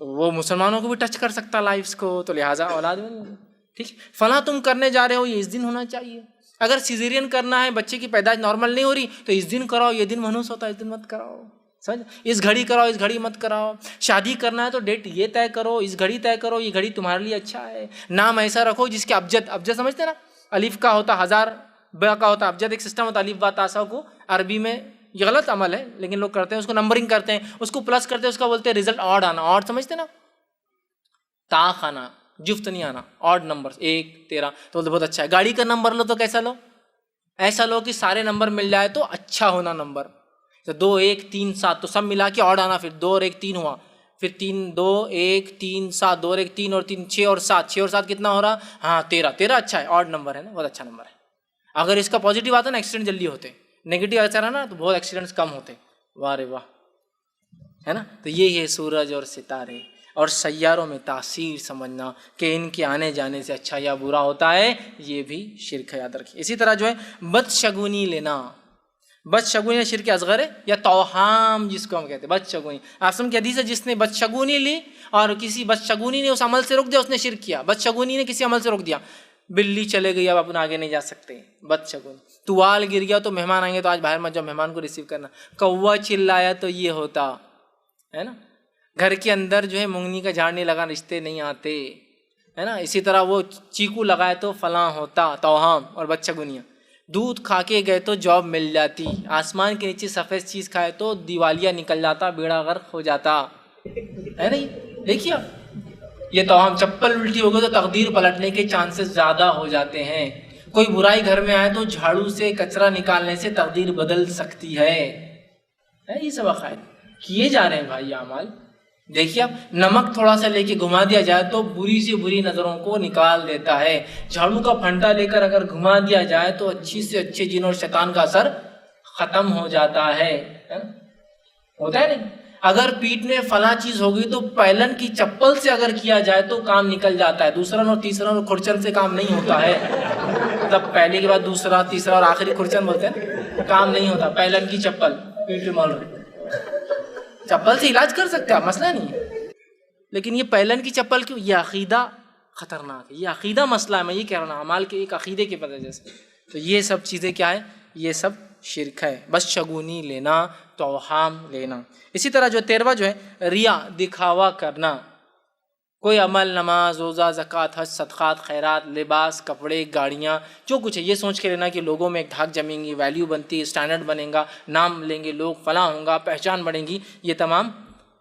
تو وہ مسلمانوں کو بھی ٹچ کر سکتا ہے لائفز کو، تو لہٰذا اولاد میں ٹھیک فلاں تم کرنے جا رہے ہو یہ اس دن ہونا چاہیے، اگر سیزیرین کرنا ہے بچے کی پیدائش نارمل نہیں ہو رہی تو اس دن کراؤ، یہ دن منحوس ہوتا ہے اس دن مت کراؤ، سمجھ، اس گھڑی کراؤ اس گھڑی مت کراؤ، شادی کرنا ہے تو ڈیٹ یہ طے کرو، اس گھڑی طے کرو، یہ گھڑی تمہارے لیے اچھا ہے، نام ایسا رکھو جس کے ابجد سمجھتے نا، الف کا ہوتا ہزار، با کا ہوتا ابجد، ایک سسٹم ہوتا الف با تا سا کو عربی میں، یہ غلط عمل ہے لیکن لوگ کرتے ہیں، اس کو نمبرنگ کرتے ہیں، اس کو پلس کرتے ہیں، اس کا بولتے ہیں ریزلٹ آڈ آنا، آڈ سمجھتے نا، طاق آنا، جفت نہیں آنا، آڈ نمبر 1 13، تو بہت اچھا ہے، گاڑی کا نمبر لو تو کیسا لو، ایسا لو کہ سارے نمبر مل جائے تو اچھا ہونا نمبر، 2 1 3 7 تو سب ملا کے آڈ آنا، پھر 2 اور 1 3 ہوا، پھر 3 2 1 3 7 2 اور 1 3 اور 3 6 اور 7 6 اور 7 کتنا ہو رہا، ہاں 13 اچھا ہے، آڈ نمبر ہے نا، بہت اچھا نمبر ہے، اگر اس کا پازیٹیو آتا نا ایکسیڈنٹ جلدی ہوتے، نیگیٹو اچھا رہا نا تو بہت ایکسیڈنٹس کم ہوتے، واہ رے واہ، ہے نا، تو یہ ہے سورج اور ستارے اور سیاروں میں تاثیر سمجھنا کہ ان کے آنے جانے سے اچھا یا برا ہوتا ہے، یہ بھی شرک ہے، یاد رکھیے۔ اسی طرح جو ہے بدشگونی لینا، بدشگونی شرک اصغر ہے یا توہام جس کو ہم کہتے ہیں بدشگونی، آسم کی حدیث ہے جس نے بدشگونی لی اور کسی بدشگونی نے اس عمل سے روک دیا اس نے شرک کیا، بدشگونی نے کسی عمل سے روک دیا، بلی چلے گئی اب اپن آگے نہیں جا سکتے، بدشگونی، توال گر گیا تو مہمان آئیں گے تو آج باہر مت جاؤ، مہمان کو ریسیو کرنا، کوا چلایا تو یہ ہوتا ہے نا، گھر کے اندر جو ہے مونگنی کا جھاڑ نہیں لگا رشتے نہیں آتے، ہے نا، اسی طرح وہ چیکو لگائے تو فلاں ہوتا، توہام اور بدشگونیاں، دودھ کھا کے گئے تو جاب مل جاتی، آسمان کے نیچے سفید چیز کھائے تو دیوالیہ نکل جاتا، بیڑا غرق ہو جاتا، ہے نہیں، دیکھیے یہ توہام، چپل الٹی ہو گئی تو تقدیر پلٹنے کے چانسز زیادہ ہو جاتے ہیں، کوئی برائی گھر میں آئے تو جھاڑو سے کچرا نکالنے سے تقدیر بدل سکتی ہے، یہ سب عقائد کیے جا رہے ہیں بھائی اعمال۔ دیکھیے اب نمک تھوڑا سا لے کے گھما دیا جائے تو بری سے بری نظروں کو نکال دیتا ہے، جھاڑو کا پھنٹا لے کر اگر گھما دیا جائے تو اچھی سے اچھے جن اور شیطان کا اثر ختم ہو جاتا ہے، ہوتا ہے نہیں، اگر پیٹ میں فلاں چیز ہو گئی تو پہلن کی چپل سے اگر کیا جائے تو کام نکل جاتا ہے، دوسرا اور تیسرا اور کھرچن سے کام نہیں ہوتا ہے، مطلب پہلے کے بعد دوسرا تیسرا اور آخری کھرچن بولتے ہیں، کام نہیں ہوتا، پہلن کی چپل پیٹ میں مول رہی، چپل سے علاج کر سکتے ہیں مسئلہ نہیں ہے، لیکن یہ پہلن کی چپل کیوں، یہ عقیدہ خطرناک ہے، یہ عقیدہ مسئلہ ہے، میں یہ کہہ رہا ہوں اعمال کے ایک عقیدے کی وجہ سے، تو یہ سب چیزیں کیا ہے، یہ سب شرک ہے، بس شگونی لینا، توہام لینا۔ اسی طرح جو 13واں جو ہے ریا، دکھاوا کرنا، کوئی عمل، نماز روزہ زکوٰۃ حج صدقات خیرات لباس کپڑے گاڑیاں جو کچھ ہے، یہ سوچ کے لینا کہ لوگوں میں ایک دھاک جمیں گی، ویلیو بنتی ہے، اسٹینڈرڈ بنے گا، نام لیں گے لوگ، فلاں ہوں گا، پہچان بڑھیں گی، یہ تمام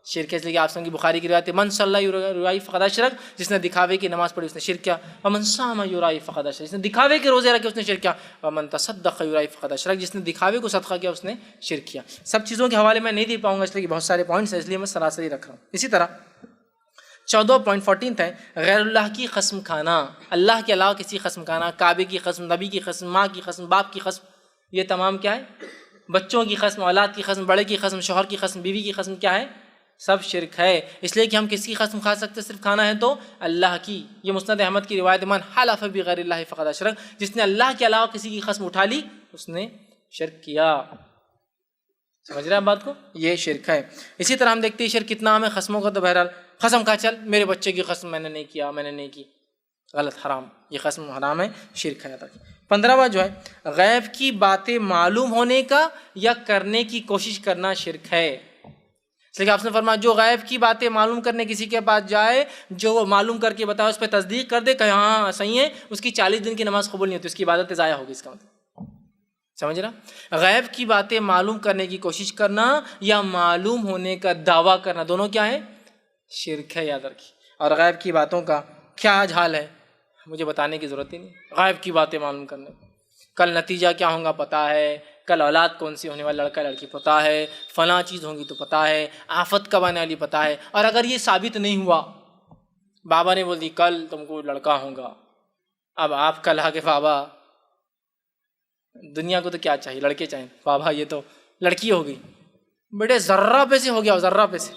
شرک ہے، اس لیے کہ آپ سن کی بخاری کی روایت ہے، من صلی یرائی فقد اشرک، جس نے دکھاوے کی نماز پڑھی اس نے شرک کیا، ومن صام یرائی فقد اشرک، جس نے دکھاوے کے روزے رکھے اس نے شرک کیا، ومن تصدق یرائی فقد اشرک، جس نے دکھاوے کو صدقہ کیا اس نے شرک کیا۔ سب چیزوں کے حوالے میں نہیں دے پاؤں گا اس لیے کہ بہت سارے پوائنٹس ہیں، اس لیے میں سراسری رکھ رہا ہوں۔ اسی طرح 14.14 ہے غیر اللہ کی قسم کھانا، اللہ کے علاوہ کسی قسم کھانا، کعبے کی قسم، نبی کی قسم، ماں کی قسم، باپ کی قسم، یہ تمام کیا ہے، بچوں کی قسم، اولاد کی قسم، بڑے کی قسم، شوہر کی قسم، بیوی کی قسم، کیا ہے، سب شرک ہے، اس لیے کہ ہم کس کی قسم کھا سکتے، صرف کھانا ہے تو اللہ کی۔ یہ مسند احمد کی روایت، من حلف بغیر اللہ فقد اشرک، جس نے اللہ کے علاوہ کسی کی قسم اٹھا لی اس نے شرک کیا، سمجھ رہے ہیں بات کو، یہ شرک ہے۔ اسی طرح ہم دیکھتے ہیں شرک کتنا عام ہے، قسموں کا تو بہرحال قسم کھا، چل میرے بچے کی قسم میں نے نہیں کیا، میں نے نہیں کی، غلط، حرام، یہ قسم حرام ہے، شرک ہے۔ 15واں جو ہے غیب کی باتیں معلوم ہونے کا یا کرنے کی کوشش کرنا شرک ہے، اس لیے آپ نے فرمایا جو غیب کی باتیں معلوم کرنے کسی کے پاس جائے، جو وہ معلوم کر کے بتائے اس پہ تصدیق کر دے کہ ہاں صحیح ہے، اس کی 40 دن کی نماز قبول نہیں ہوتی، اس کی عبادت ضائع ہوگی، اس کا مطلب سمجھ رہا؟ غیب کی باتیں معلوم کرنے کی کوشش کرنا یا معلوم ہونے کا دعویٰ کرنا، دونوں کیا ہے؟ شرک ہے، یاد رکھیے۔ اور غیب کی باتوں کا کیا آج حال ہے مجھے بتانے کی ضرورت ہی نہیں۔ غیب کی باتیں معلوم کرنے، کل نتیجہ کیا ہوگا پتہ ہے، کل اولاد کون سی ہونے والا، لڑکا لڑکی پتہ ہے، فلاں چیز ہوگی تو پتہ ہے، آفت کب آنے والی پتہ ہے۔ اور اگر یہ ثابت نہیں ہوا، بابا نے بول دی کل تم کو لڑکا ہوگا، اب آپ کہا کہ بابا دنیا کو تو کیا چاہیے، لڑکے چاہیے، بابا یہ تو لڑکی ہوگی، بیٹے ذرہ پہ سے ہو گیا، ذرہ پہ سے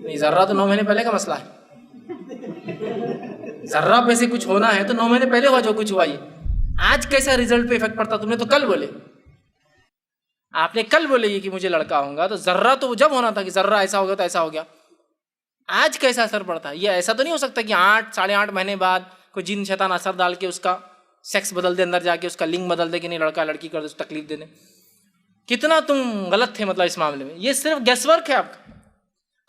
نہیں، ذرہ تو 9 مہینے پہلے کا مسئلہ ہے، ذرہ پہ سے کچھ ہونا ہے تو 9 مہینے پہلے ہوا جو کچھ ہوا۔ یہ آج کیسا رزلٹ پہ افیکٹ پڑتا، تم نے تو کل بولے، آپ نے کل بولے یہ کہ مجھے لڑکا ہوگا، تو ذرہ تو جب ہونا تھا کہ ذرہ ایسا ہو گیا تو ایسا ہو گیا، آج کیسا اثر پڑتا ہے؟ یہ ایسا تو نہیں ہو سکتا کہ 8 ساڑھے 8 مہینے بعد کوئی جن شیطان اثر ڈال کے اس کا سیکس بدل دے، اندر جا کے اس کا لنگ بدل دے کہ نہیں لڑکا لڑکی کر دے، اس کو تکلیف دے دے۔ کتنا تم غلط تھے مطلب اس معاملے میں، یہ صرف گیس ورک ہے آپ کا۔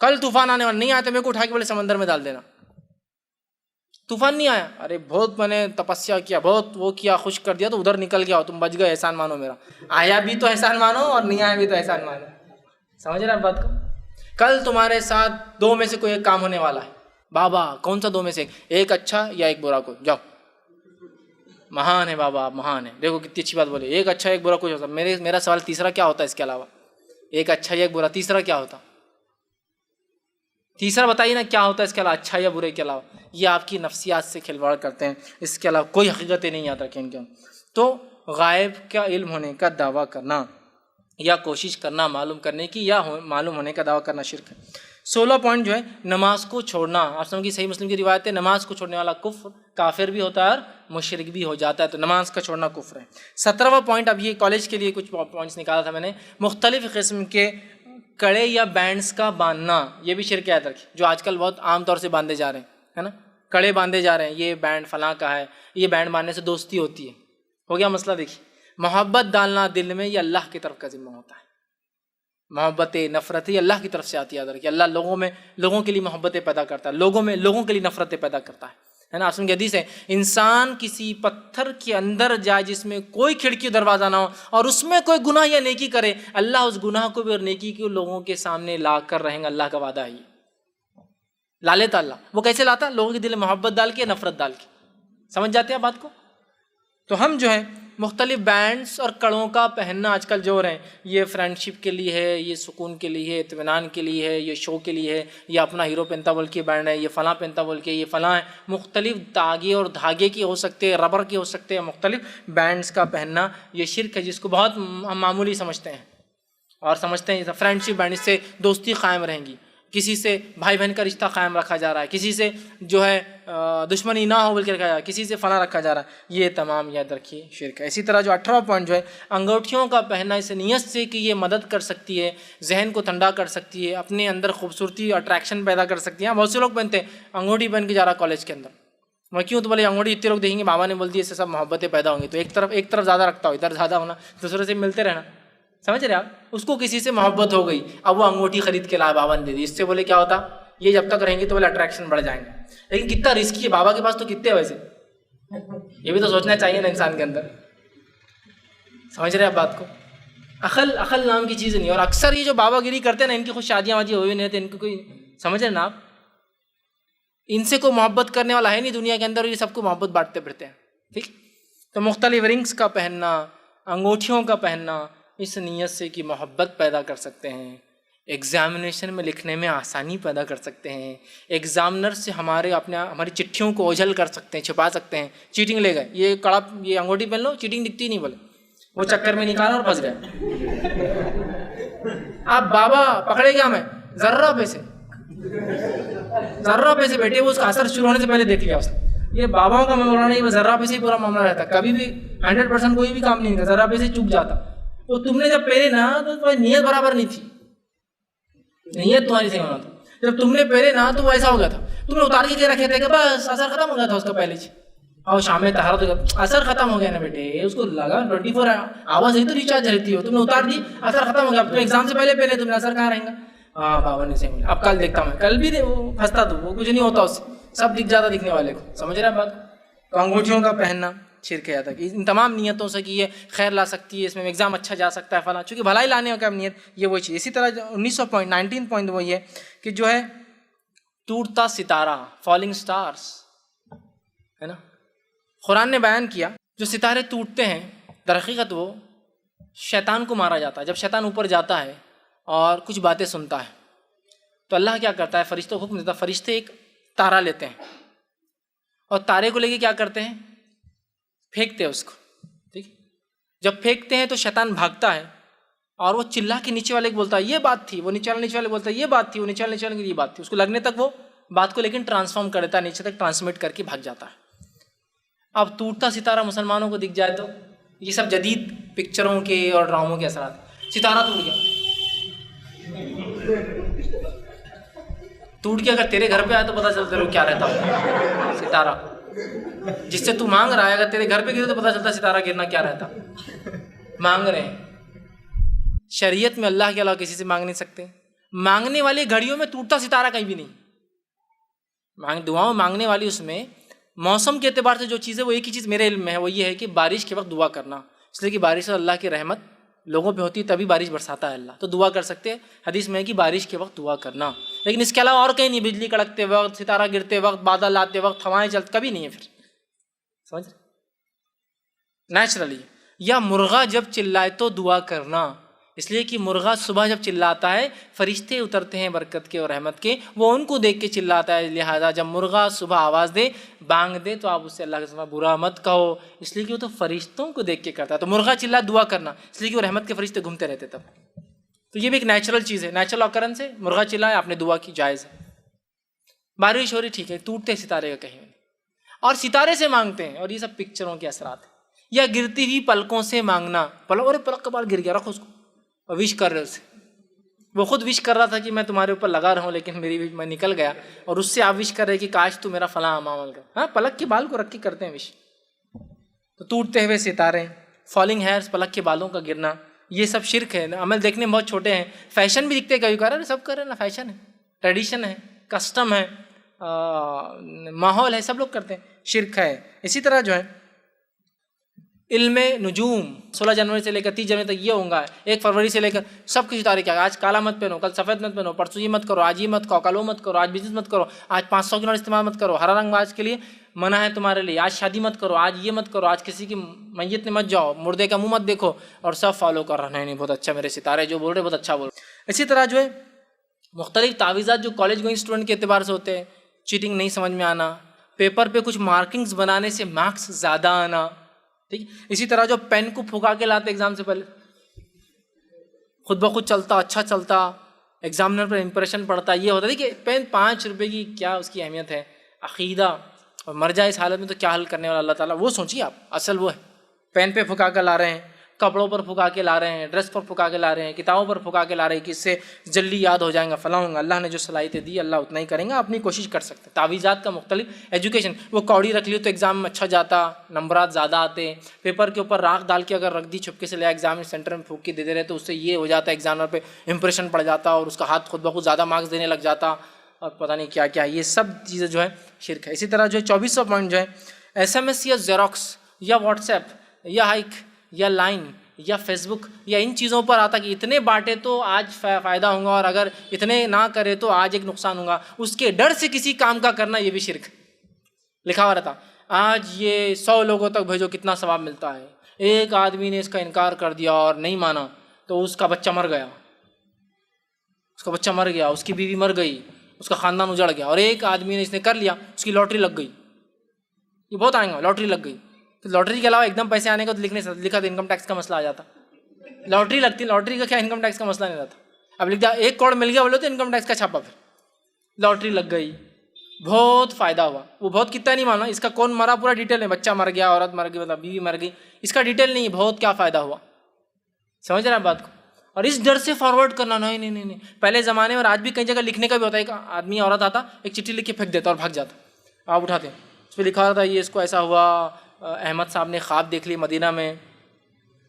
کل طوفان آنے والا، نہیں آیا تو میرے کو اٹھا کے بولے سمندر میں ڈال دینا، طوفان نہیں آیا، ارے بہت میں نے تپسیا کیا، بہت وہ کیا، خشک کر دیا تو ادھر نکل گیا، تم بچ گئے، احسان مانو میرا، آیا بھی تو احسان مانو اور نہیں آیا بھی تو احسان مانو۔ سمجھ رہے آپ بات کو؟ کل تمہارے ساتھ 2 میں سے کوئی ایک کام ہونے والا ہے، بابا کون سا 2 میں سے ایک اچھا یا ایک برا، کوئی جاؤ، مہان ہے بابا، آپ مہان ہے، دیکھو کتنی اچھی بات بولے، ایک اچھا ایک برا کچھ ہوتا۔ میرا سوال تیسرا کیا ہوتا ہے اس کے علاوہ؟ ایک اچھا یا ایک برا، تیسرا کیا ہوتا؟ تیسرا بتائیے نا کیا ہوتا ہے اس کے علاوہ، اچھا یا برے کے علاوہ؟ یہ آپ کی نفسیات سے کھلواڑ کرتے ہیں، اس کے علاوہ کوئی حقیقتیں نہیں یاد رکھیں ان کے۔ تو غائب کا علم ہونے کا دعویٰ کرنا یا کوشش کرنا معلوم کرنے کی یا معلوم ہونے کا دعویٰ کرنا شرک ہے۔ 16 پوائنٹ جو ہے نماز کو چھوڑنا، آپ سمجھ کی صحیح مسلم کی روایت ہے، نماز کو چھوڑنے والا کفر، کافر بھی ہوتا ہے اور مشرک بھی ہو جاتا ہے، تو نماز کا چھوڑنا کفر ہے۔ 17واں پوائنٹ، اب یہ کالج کے لیے کچھ پوائنٹس نکالا تھا میں نے، مختلف قسم کے کڑے یا بینڈز کا باندھنا، یہ بھی شرک ہے، جو آج کل بہت عام طور سے باندھے جا رہے ہیں، ہے نا، کڑے باندھے جا رہے ہیں، یہ بینڈ فلاں کا ہے، یہ بینڈ باندھنے سے دوستی ہوتی ہے، ہو گیا مسئلہ۔ دیکھیے محبت ڈالنا دل میں یہ اللہ کی طرف کا ذمہ ہوتا ہے، محبت نفرت یہ اللہ کی طرف سے آتی ہے، یاد رکھیے، اللہ لوگوں کے لیے محبتیں پیدا کرتا ہے، لوگوں کے لیے نفرتیں پیدا کرتا ہے نا۔ آپ کی حدیث ہے، انسان کسی پتھر کے اندر جائے جس میں کوئی کھڑکی دروازہ نہ ہو اور اس میں کوئی گناہ یا نیکی کرے، اللہ اس گناہ کو بھی اور نیکی کو لوگوں کے سامنے لا کر رہیں گا، اللہ کا وعدہ ہے، یہ لا لیتا اللہ۔ وہ کیسے لاتا؟ لوگوں کے دل میں محبت ڈال کے، نفرت ڈال کے، سمجھ جاتے ہیں بات کو؟ تو ہم جو ہے مختلف بینڈز اور کڑوں کا پہننا آج کل جو ہو رہے ہیں، یہ فرینڈشپ کے لیے ہے، یہ سکون کے لیے ہے، اطمینان کے لیے ہے، یہ شو کے لیے ہے، یہ اپنا ہیرو پہنتا بول کے بینڈ ہے، یہ فلاں پہنتا بول کے، یہ فلاں ہے، مختلف تاگے اور دھاگے کی ہو سکتے ہیں، ربر کی ہو سکتے ہیں، مختلف بینڈز کا پہننا یہ شرک ہے، جس کو بہت ہم معمولی سمجھتے ہیں اور سمجھتے ہیں فرینڈشپ بینڈ، اس سے دوستی قائم رہیں گی، کسی سے بھائی بہن کا رشتہ قائم رکھا جا رہا ہے، کسی سے جو ہے دشمنی نہ ہو بول کے رکھا جا رہا ہے، کسی سے فلاں رکھا جا رہا ہے، یہ تمام یاد رکھیے شرک ہے۔ اسی طرح جو 18واں پوائنٹ جو ہے انگوٹھیوں کا پہننا، اس نیت سے کہ یہ مدد کر سکتی ہے، ذہن کو ٹھنڈا کر سکتی ہے، اپنے اندر خوبصورتی اٹریکشن پیدا کر سکتی ہے۔ بہت سے لوگ پہنتے ہیں انگوٹھی پہن کے جا رہا کالج کے اندر، میں کیوں؟ تو بولے انگوٹھی اتنے لوگ دیکھیں گے، بابا نے بول دیا اس سے سب محبتیں پیدا ہوں گی، تو ایک طرف زیادہ رکھتا ہو، ادھر زیادہ ہونا، دوسرے سے ملتے رہنا، سمجھ رہے آپ؟ اس کو کسی سے محبت ہو گئی، اب وہ انگوٹھی خرید کے لایا، بابا نے دے دی، اس سے بولے کیا ہوتا؟ یہ جب تک رہیں گے تو بولے اٹریکشن بڑھ جائیں گے، لیکن کتنا رسکی ہے، بابا کے پاس تو کتنے ویسے، یہ بھی تو سوچنا چاہیے نا انسان کے اندر، سمجھ رہے آپ بات کو؟ عقل نام کی چیز نہیں، اور اکثر یہ جو بابا گیری کرتے ہیں نا، ان کی خود شادیاں واجی ہوئی نہیں رہتے، ان کو کوئی سمجھ رہے نا آپ، ان سے کوئی محبت کرنے والا ہے نہیں دنیا کے اندر، اور یہ سب کو محبت بانٹتے پھرتے ہیں، ٹھیک؟ تو مختلف رنگز کا پہننا، انگوٹھیوں کا پہننا، اس نیت سے کہ محبت پیدا کر سکتے ہیں، ایگزامینیشن میں لکھنے میں آسانی پیدا کر سکتے ہیں، ایگزامنر سے ہماری چٹھیوں کو اوجھل کر سکتے ہیں، چھپا سکتے ہیں، چیٹنگ لے گئے، یہ انگوٹھی پہن لو، چیٹنگ دکھتی نہیں، بولے وہ چکر میں نکالا اور پھنس گئے، آپ بابا پکڑے گیا میں ذرہ پیسے بیٹھے، وہ اس کا اثر شروع ہونے سے پہلے دیکھ لیا اس نے، یہ باباؤں کا معاملہ نہیں، ذرہ پیسے ہی پورا معاملہ رہتا، کبھی بھی 100% کوئی بھی کام نہیں کرتا، ذرہ پیسے چک جاتا۔ تو تم نے جب پہلے نا تو تمہاری نیت برابر نہیں تھی، نیت تمہاری صحیح ہونا تھا، جب تم نے پہلے نا تو وہ ایسا ہو گیا تھا، تم نے اتار کے رکھے تھے کہ بس اثر ختم ہو گیا تھا اس کا پہلے سے، اور شام میں طہارت ہو گیا، اثر ختم ہو گیا نا بیٹے، اس کو لگا 24 آورز ہی تو ریچارج رہتی ہو، تم نے اتار دی، اثر ختم ہو گیا، اب تو ایگزام سے پہلے تم نے اثر کہاں رہیں گا؟ ہاں بابا نے صحیح، اب کل دیکھتا ہوں، کل بھی وہ پھنستا تو وہ کچھ نہیں ہوتا، اس سے سب دکھ جاتا دکھنے والے کو، سمجھ رہے ہیں بات؟ تو انگوٹھیوں کا پہننا، شرک ہے یاد رکھیے. ان تمام نیتوں سے کہ یہ خیر لا سکتی ہے، اس میں ایگزام اچھا جا سکتا ہے فلاں، چونکہ بھلائی لانے کا نیت یہ وہی چیز. اسی طرح 19 پوائنٹ وہ یہ کہ جو ہے ٹوٹتا ستارہ، فالنگ سٹارز ہے نا. قرآن نے بیان کیا جو ستارے ٹوٹتے ہیں در حقیقت وہ شیطان کو مارا جاتا ہے. جب شیطان اوپر جاتا ہے اور کچھ باتیں سنتا ہے تو اللہ کیا کرتا ہے، فرشتوں کو حکم دیتا ہے، فرشتے ایک تارا لیتے ہیں اور تارے کو لے کے کیا کرتے ہیں، پھینکتے ہیں اس کو. ٹھیک، جب پھینکتے ہیں تو شیطان بھاگتا ہے اور وہ چلا کے نیچے والے کو بولتا ہے یہ بات تھی، وہ نیچے والے بولتا ہے یہ بات تھی، وہ نیچے والے کی یہ بات تھی. اس کو لگنے تک وہ بات کو لیکن ٹرانسفارم کر دیتا ہے، نیچے تک ٹرانسمٹ کر کے بھاگ جاتا ہے. اب ٹوٹتا ستارہ مسلمانوں کو دکھ جائے تو یہ سب جدید پکچروں کے اور ڈراموں کے اثرات. ستارہ ٹوٹ گیا، ٹوٹ کے اگر تیرے گھر پہ آئے تو پتہ چلتا ہے کیا رہتا ہے. ستارہ جس سے تو مانگ رہا ہے اگر تیرے گھر پہ گرے تو پتہ چلتا ہے ستارہ گرنا کیا رہتا. مانگ رہے ہیں، شریعت میں اللہ کے علاوہ کسی سے مانگ نہیں سکتے. مانگنے والی گھڑیوں میں ٹوٹتا ستارہ کہیں بھی نہیں. دعاؤں مانگنے والی اس میں موسم کے اعتبار سے جو چیز ہے وہ ایک ہی چیز میرے علم میں ہے، وہ یہ ہے کہ بارش کے وقت دعا کرنا. اس لیے کہ بارش اللہ کی رحمت لوگوں پہ ہوتی ہے، تبھی بارش برساتا ہے اللہ. تو دعا کر سکتے ہیں، حدیث میں ہے کہ بارش کے وقت دعا کرنا. لیکن اس کے علاوہ اور کہیں نہیں، بجلی کڑکتے وقت، ستارہ گرتے وقت، بادل آتے وقت، ہوائیں چلتے، کبھی نہیں ہے. پھر سمجھ رہے، نیچرلی. یا مرغا جب چلائے تو دعا کرنا، اس لیے کہ مرغا صبح جب چلاتا ہے فرشتے اترتے ہیں برکت کے اور رحمت کے، وہ ان کو دیکھ کے چلاتا ہے. لہٰذا جب مرغا صبح آواز دے، بانگ دے، تو آپ اس سے اللہ کے سوا برا مت کہو، اس لیے کہ وہ تو فرشتوں کو دیکھ کے کرتا ہے. تو مرغا چلا دعا کرنا، اس لیے کہ وہ رحمت کے فرشتے گھومتے رہتے تب. تو یہ بھی ایک نیچرل چیز ہے، نیچرل آکرنس ہے. مرغا چلائے، آپ نے دعا کی، جائز ہے. بارش ہو رہی، ٹھیک ہے. ٹوٹتے ستارے کا کہیں نہیں، اور ستارے سے مانگتے ہیں، اور یہ سب پکچروں کے اثرات ہیں. یا گرتی ہوئی پلکوں سے مانگنا، پلک کا بال گر گیا، رکھو اس کو، اور وش کر رہے اسے. وہ خود وش کر رہا تھا کہ میں تمہارے اوپر لگا رہا ہوں، لیکن میں نکل گیا، اور اس سے آپ وش کر رہے کہ کاش تو میرا فلاں عمل کر. ہاں، پلک کے بال کو رکھ کے کرتے ہیں وش. تو ٹوٹتے ہوئے ستارے، فالنگ ہیئرس، پلک کے بالوں کا گرنا، یہ سب شرک ہے. عمل دیکھنے میں بہت چھوٹے ہیں، فیشن بھی دکھتے کبھی کبھار، سب کر رہے ہیں نا، فیشن ہے، ٹریڈیشن ہے، کسٹم ہے، ماحول ہے، سب لوگ کرتے ہیں، شرک ہے. اسی طرح جو ہے علم نجوم، 16 جنوری سے لے کر 30 جنوری تک یہ ہوں گا، 1 فروری سے لے کر سب کچھ ستارے کیا، آج کالا مت پہنو، کل سفید مت پہنو، پرسوں یہ مت کرو، آج یہ مت کھاؤ، کل وہ مت کرو، آج بزنس مت کرو، آج 500 کی نوٹ استعمال مت کرو، ہرا رنگ آج کے لیے منع ہے تمہارے لیے، آج شادی مت کرو، آج یہ مت کرو، آج کسی کی میت میں مت جاؤ، مردے کا منہ مت دیکھو، اور سب فالو کر رہے ہیں. نہیں، بہت اچھا، میرے ستارے جو بول رہے بہت اچھا بول رہے. اسی طرح جو ہے مختلف تعویذات جو کالج گوئنگ اسٹوڈنٹ کے اعتبار سے ہوتے ہیں، چیٹنگ نہیں سمجھ میں آنا، پیپر پہ کچھ مارکنگز بنانے سے مارکس زیادہ آنا. ٹھیک. اسی طرح جو پین کو پھکا کے لاتے ایگزام سے پہلے، خود بخود چلتا، اچھا چلتا، ایگزامنر پر امپریشن پڑتا، یہ ہوتا ہے کہ پین 5 روپے کی کیا اس کی اہمیت ہے. عقیدہ، اور مر جائے اس حالت میں تو کیا حل کرنے والا اللہ تعالیٰ، وہ سوچیے آپ. اصل وہ ہے پین پہ پھکا کر لا رہے ہیں، کپڑوں پر پھکا کے لا رہے ہیں، ڈریس پر پھکا کے لا رہے ہیں، کتابوں پر پھکا کے لا رہے ہیں کہ اس سے جلدی یاد ہو جائیں گا، فلاں ہوگا. اللہ نے جو صلاحیتیں دی اللہ اتنا ہی کریں گا، اپنی کوشش کر سکتے ہیں. تعویذات کا مختلف ایجوکیشن، وہ کوڑی رکھ لی تو ایگزام میں اچھا جاتا، نمبرات زیادہ آتے. پیپر کے اوپر راکھ ڈال کے اگر رکھ دی چھپکے سے لے ایگزام سینٹر میں پھونک کے دے دے رہے تو اس سے یہ ہو جاتا ہے ایگزامر پہ امپریشن پڑ جاتا اور اس کا ہاتھ خود بخود زیادہ مارکس دینے لگ جاتا، اور پتہ نہیں کیا کیا. یہ سب چیزیں جو ہے شرک ہے. اسی طرح جو ہے 2400 پوائنٹ جو ہے SMS یا زیروکس یا واٹس ایپ یا ہائک یا لائن یا فیس بک یا ان چیزوں پر آتا کہ اتنے بانٹے تو آج فائدہ ہوگا، اور اگر اتنے نہ کرے تو آج ایک نقصان ہوگا. اس کے ڈر سے کسی کام کا کرنا یہ بھی شرک. لکھا ہوا رہتا آج یہ 100 لوگوں تک بھیجو کتنا ثواب ملتا ہے. ایک آدمی نے اس کا انکار کر دیا اور نہیں مانا تو اس کا بچہ مر گیا، اس کی بیوی مر گئی، اس کا خاندان اجڑ گیا. اور ایک آدمی نے اس نے کر لیا، اس کی لاٹری لگ گئی. یہ بہت آئیں گا، لاٹری لگ گئی. تو لاٹری کے علاوہ ایک دم پیسے آنے کا تو لکھا تو انکم ٹیکس کا مسئلہ آ جاتا. لاٹری لگتی، لاٹری کا کیا انکم ٹیکس کا مسئلہ نہیں رہتا. اب لکھ دیا 1 کروڑ مل گیا بولے تو انکم ٹیکس کا چھاپا. پھر لاٹری لگ گئی، بہت فائدہ ہوا. وہ بہت کتنا نہیں مانا، اس کا کون مرا پورا ڈیٹیل ہے، بچہ مر گیا، عورت مر گئی، مطلب بیوی مر گئی، اس کا ڈیٹیل نہیں ہے، بہت کیا فائدہ ہوا. سمجھ رہے ہیں بات کو. اور اس ڈر سے فارورڈ کرنا، نہیں. پہلے زمانے میں اور آج بھی کئی جگہ لکھنے کا بھی ہوتا ہے، ایک آدمی عورت آتا ایک چٹھی لکھ کے پھینک دیتا اور بھاگ جاتا. آپ اٹھاتے ہیں، اس پہ لکھا ہوتا یہ اس کو ایسا ہوا، احمد صاحب نے خواب دیکھ لی مدینہ میں.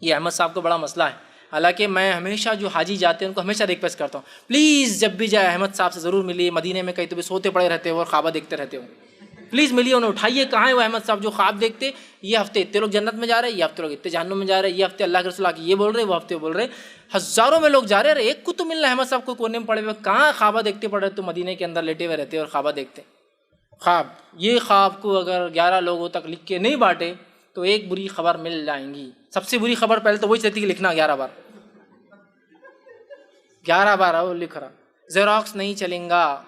یہ احمد صاحب کو بڑا مسئلہ ہے. حالانکہ میں ہمیشہ جو حاجی جاتے ہیں ان کو ہمیشہ ریکویسٹ کرتا ہوں پلیز جب بھی جائے احمد صاحب سے ضرور ملیے. مدینے میں کہیں تو بھی سوتے پڑے رہتے ہو اور خوابہ دیکھتے رہتے ہو. پلیز ملیے انہیں اٹھائیے. کہاں ہے وہ احمد صاحب جو خواب دیکھتے یہ ہفتے اتنے لوگ جنت میں جا رہے ہیں, یہ ہفتے لوگ اتنے جہنم میں جا رہے ہیں, یہ ہفتے اللہ کے رسول آ کے یہ بول رہے ہیں, وہ ہفتے بول رہے ہیں, ہزاروں میں لوگ جا رہے ہیں. ایک کو تو ملنا ہے احمد صاحب کو کونے میں پڑے ہوئے, کہاں خوابہ دیکھتے پڑے تو مدینے کے اندر لیٹے ہوئے رہتے اور خوابہ دیکھتے. خواب, یہ خواب کو اگر 11 لوگوں تک لکھ کے نہیں بانٹے تو ایک بری خبر مل جائیں گی. سب سے بری خبر پہلے تو وہی چاہتی کہ لکھنا 11 بار 11 بار وہ لکھ رہا. زیروکس نہیں چلیں گا,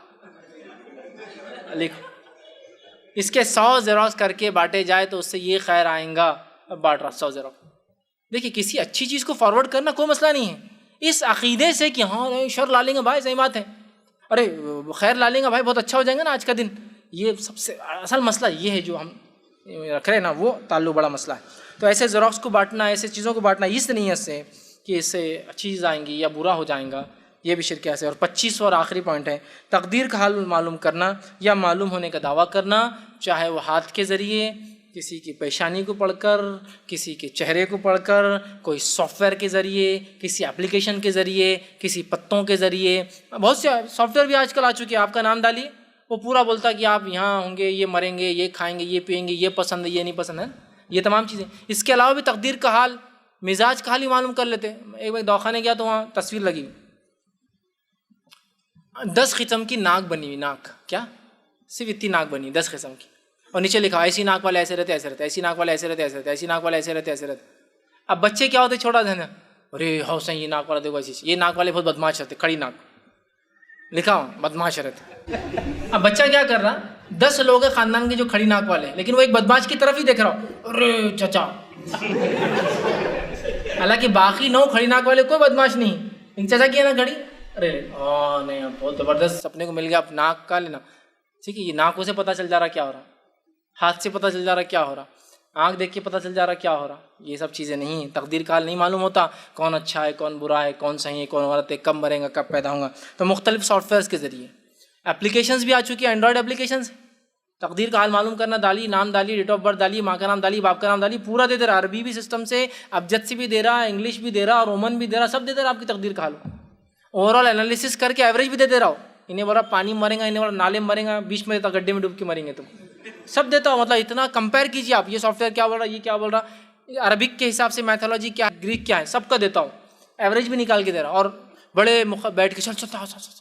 لکھ اس کے 100 زیروکس کر کے بانٹے جائے تو اس سے یہ خیر آئیں گا. اب بانٹ رہا 100 زیروکس. دیکھیے کسی اچھی چیز کو فارورڈ کرنا کوئی مسئلہ نہیں ہے, اس عقیدے سے کہ ہاں شر لا لیں گے بھائی, صحیح بات ہے, ارے خیر لا لیں گے بھائی, بہت اچھا ہو جائیں گا نا آج کا دن. یہ سب سے اصل مسئلہ یہ ہے جو ہم رکھ رہے ہیں نا, وہ تعلق بڑا مسئلہ ہے. تو ایسے زیروکس کو بانٹنا, ایسے چیزوں کو بانٹنا اس نیت سے کہ اس سے اچھی چیز آئیں گی یا برا ہو جائیں گا, یہ بھی شرک ہے. اور 25 اور آخری پوائنٹ ہے تقدیر کا حال معلوم کرنا یا معلوم ہونے کا دعویٰ کرنا, چاہے وہ ہاتھ کے ذریعے, کسی کی پیشانی کو پڑھ کر, کسی کے چہرے کو پڑھ کر, کوئی سافٹ ویئر کے ذریعے, کسی اپلیکیشن کے ذریعے, کسی پتوں کے ذریعے. بہت سے سافٹ ویئر بھی آج کل آ چکے ہیں, آپ کا نام ڈالیے وہ پورا بولتا ہے کہ آپ یہاں ہوں گے, یہ مریں گے, یہ کھائیں گے, یہ پئیں گے, یہ پسند ہے, یہ نہیں پسند ہے, یہ تمام چیزیں. اس کے علاوہ بھی تقدیر کا حال, مزاج کا حال ہی معلوم کر لیتے. ایک بار دواخانے گیا تو وہاں تصویر لگی 10 قسم کی ناک بنی ہوئی, ناک کیا صرف اتنی ناک بنی 10 قسم کی, اور نیچے لکھا ایسی ناک والے ایسے رہتے, ایسے رہتے, ایسی ناک والے ایسے رہتے, ایسے رہتے, ایسی ناک والے ایسے رہتے, ایسے رہتے. اب بچے کیا ہوتے چھوٹا تھا نا, ارے حوصلہ یہ ناک والا دیکھو ایسی, یہ ناک والے بہت بدماش رہتے, کھڑی ناک لکھا ہوں بدماش رہتے. اب بچہ کیا کر رہا, 10 لوگ ہیں خاندان کے جو کھڑی ناک والے ہیں, لیکن وہ ایک بدماش کی طرف ہی دیکھ رہا ہو, ارے چچا. حالانکہ باقی 9 کھڑی ناک والے کوئی بدماش نہیں, ان چچا کی ہے نا کھڑی, ارے نہیں بہت زبردست اپنے کو مل گیا, آپ ناک کا لینا. ٹھیک ہے, یہ ناکوں سے پتہ چل جا رہا کیا ہو رہا, ہاتھ سے پتہ چل جا رہا کیا ہو رہا, آنکھ دیکھ کے پتہ چل جا رہا کیا ہو رہا. یہ سب چیزیں نہیں ہیں. تقدیر کا حال نہیں معلوم ہوتا, کون اچھا ہے, کون برا ہے, کون صحیح ہے, کون غلط ہے, کب مرے گا, کب پیدا ہوں گا. تو مختلف سافٹ ویئرس کے ذریعے اپلیکیشنز بھی آ چکی ہیں, اینڈرائڈ اپلیکیشنز. تقدیر کا حال معلوم کرنا, ڈالی نام, ڈالی ڈیٹ آف برتھ, ڈالی ماں کا نام, ڈالی باپ کا نام, ڈالی پورا دے دے رہا. عربی بھی سسٹم سے, ابجد سے بھی دے رہا, انگلش بھی دے رہا, اور رومن بھی دے رہا, سب دے دے رہا آپ کی تقدیر کا حال. اوور آل انالیسس کر کے ایوریج بھی دے رہا ہو. انہیں بولا پانی مریں گا, انہیں بولا نالے میں مریں گا, بیچ میں دیتا گڈھے میں ڈوب کے مریں گے تم, سب دیتا ہو. مطلب اتنا کمپیئر کیجیے آپ, یہ سافٹ ویئر کیا بول رہا, یہ کیا بول رہا, عربک کے حساب سے میتھولوجی کیا ہے, گریک کیا ہے, سب کا دیتا ہوں. ایوریج بھی نکال کے دے رہا. اور بڑے بیٹھ کے چل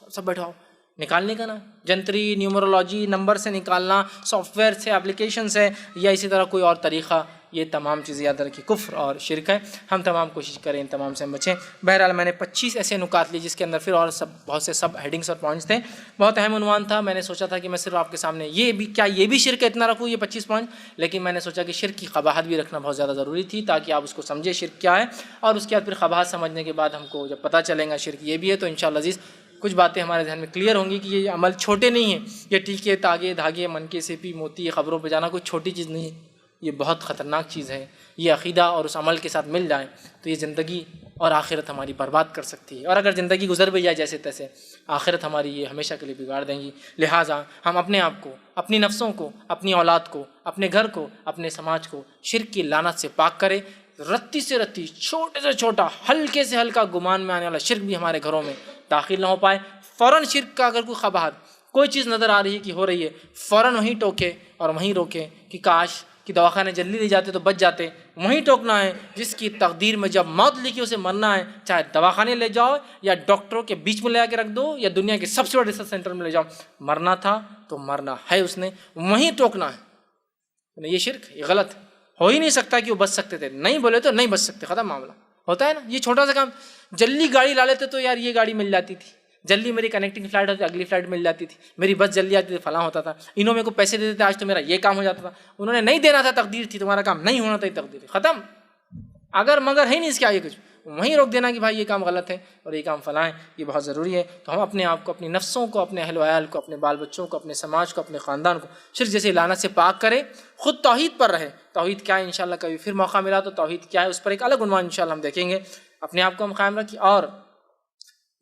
سب بیٹھاؤ, نکالنے کا نا, جنتری, نیومرولوجی, نمبر سے نکالنا, سافٹ ویئر سے, اپلیکیشن سے, یا اسی طرح کوئی اور طریقہ. یہ تمام چیزیں یاد رکھی کفر اور شرک ہے. ہم تمام کوشش کریں ان تمام سے بچیں. بہرحال میں نے 25 ایسے نکات لیے جس کے اندر پھر اور بہت سے سب ہیڈنگس اور پوائنٹس تھے. بہت اہم عنوان تھا. میں نے سوچا تھا کہ میں صرف آپ کے سامنے یہ بھی شرک اتنا رکھوں, یہ 25 پوائنٹ, لیکن میں نے سوچا کہ شرک کی قباحت بھی رکھنا بہت زیادہ ضروری تھی تاکہ آپ اس کو سمجھیں شرک کیا ہے, اور اس کے بعد پھر قباحت سمجھنے کے بعد ہم کو جب پتہ چلے گا شرک یہ بھی ہے تو انشاءاللہ عزیز کچھ باتیں ہمارے ذہن میں کلیئر ہوں گی کہ یہ عمل چھوٹے نہیں ہیں. یہ ٹیکے, تاگے, دھاگے, منکے, سیپی, موتی, یہ خبروں پہ جانا کوئی چھوٹی چیز نہیں ہے, یہ بہت خطرناک چیز ہے. یہ عقیدہ اور اس عمل کے ساتھ مل جائیں تو یہ زندگی اور آخرت ہماری برباد کر سکتی ہے, اور اگر زندگی گزر بھی جائے جیسے تیسے, آخرت ہماری یہ ہمیشہ کے لیے بگاڑ دیں گی. لہٰذا ہم اپنے آپ کو, اپنی نفسوں کو, اپنی اولاد کو, اپنے گھر کو, اپنے سماج کو شرک کی لعنت سے پاک کریں. رتی سے رتی, چھوٹے سے چھوٹا, ہلکے سے ہلکا گمان میں آنے والا شرک بھی ہمارے گھروں میں داخل نہ ہو پائے. فوراً شرک کا اگر کوئی قباحت, کوئی چیز نظر آ رہی ہے کہ ہو رہی ہے, فوراً وہیں ٹوکے اور وہیں روکے کہ کاش کہ دواخانے جلدی لے جاتے تو بچ جاتے. وہیں ٹوکنا ہے جس کی تقدیر میں جب موت لکھی اسے مرنا ہے, چاہے دواخانے لے جاؤ یا ڈاکٹروں کے بیچ میں لے کے رکھ دو یا دنیا کے سب سے بڑے ریسرچ سینٹر میں لے جاؤ, مرنا تھا تو مرنا ہے اس نے, وہیں ٹوکنا ہے. یہ شرک, یہ غلط ہو ہی نہیں سکتا کہ وہ بچ سکتے تھے, نہیں بولے تو نہیں بچ سکتے, ختم معاملہ. ہوتا ہے نا یہ چھوٹا سا کام, جلدی گاڑی لا لیتے تو یار یہ گاڑی مل جاتی تھی, جلدی میری کنیکٹنگ فلائٹ ہوتی, اگلی فلائٹ مل جاتی تھی, میری بس جلدی آتی تھی, فلاں ہوتا تھا, انہوں میں کو پیسے دیتے تھے, آج تو میرا یہ کام ہو جاتا تھا. انہوں نے نہیں دینا تھا, تقدیر تھی, تمہارا کام نہیں ہونا تھا, تقدیر ختم. اگر مگر ہے نہیں اس کے آگے کچھ, وہیں روک دینا کہ بھائی یہ کام غلط ہے اور یہ کام فلاں ہے. یہ بہت ضروری ہے. تو ہم اپنے آپ کو, اپنی نفسوں کو, اپنے اہل و عیال کو, اپنے بال بچوں کو, اپنے سماج کو, اپنے خاندان کو شرک جیسے لعنت سے پاک کریں. خود توحید پر رہے. توحید کیا ہے انشاءاللہ کبھی پھر موقع ملا تو توحید کیا ہے اس پر ایک الگ عنوان انشاءاللہ ہم دیکھیں گے. اپنے آپ کو ہم قائم رکھیں اور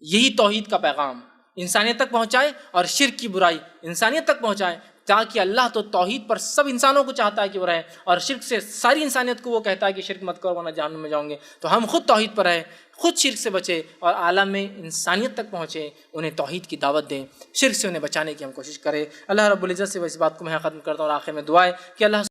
یہی توحید کا پیغام انسانیت تک پہنچائیں, اور شرک کی برائی انسانیت تک پہنچائیں. تاکہ اللہ تو توحید پر سب انسانوں کو چاہتا ہے کہ وہ رہے، اور شرک سے ساری انسانیت کو وہ کہتا ہے کہ شرک مت کرو ورنہ جہنم میں جاؤں گے۔ تو ہم خود توحید پر رہیں، خود شرک سے بچے اور عالم میں انسانیت تک پہنچے، انہیں توحید کی دعوت دیں، شرک سے انہیں بچانے کی ہم کوشش کریں۔ اللہ رب العزت سے اس بات کو میں ختم کرتا ہوں، اور آخر میں دعا ہے کہ اللہ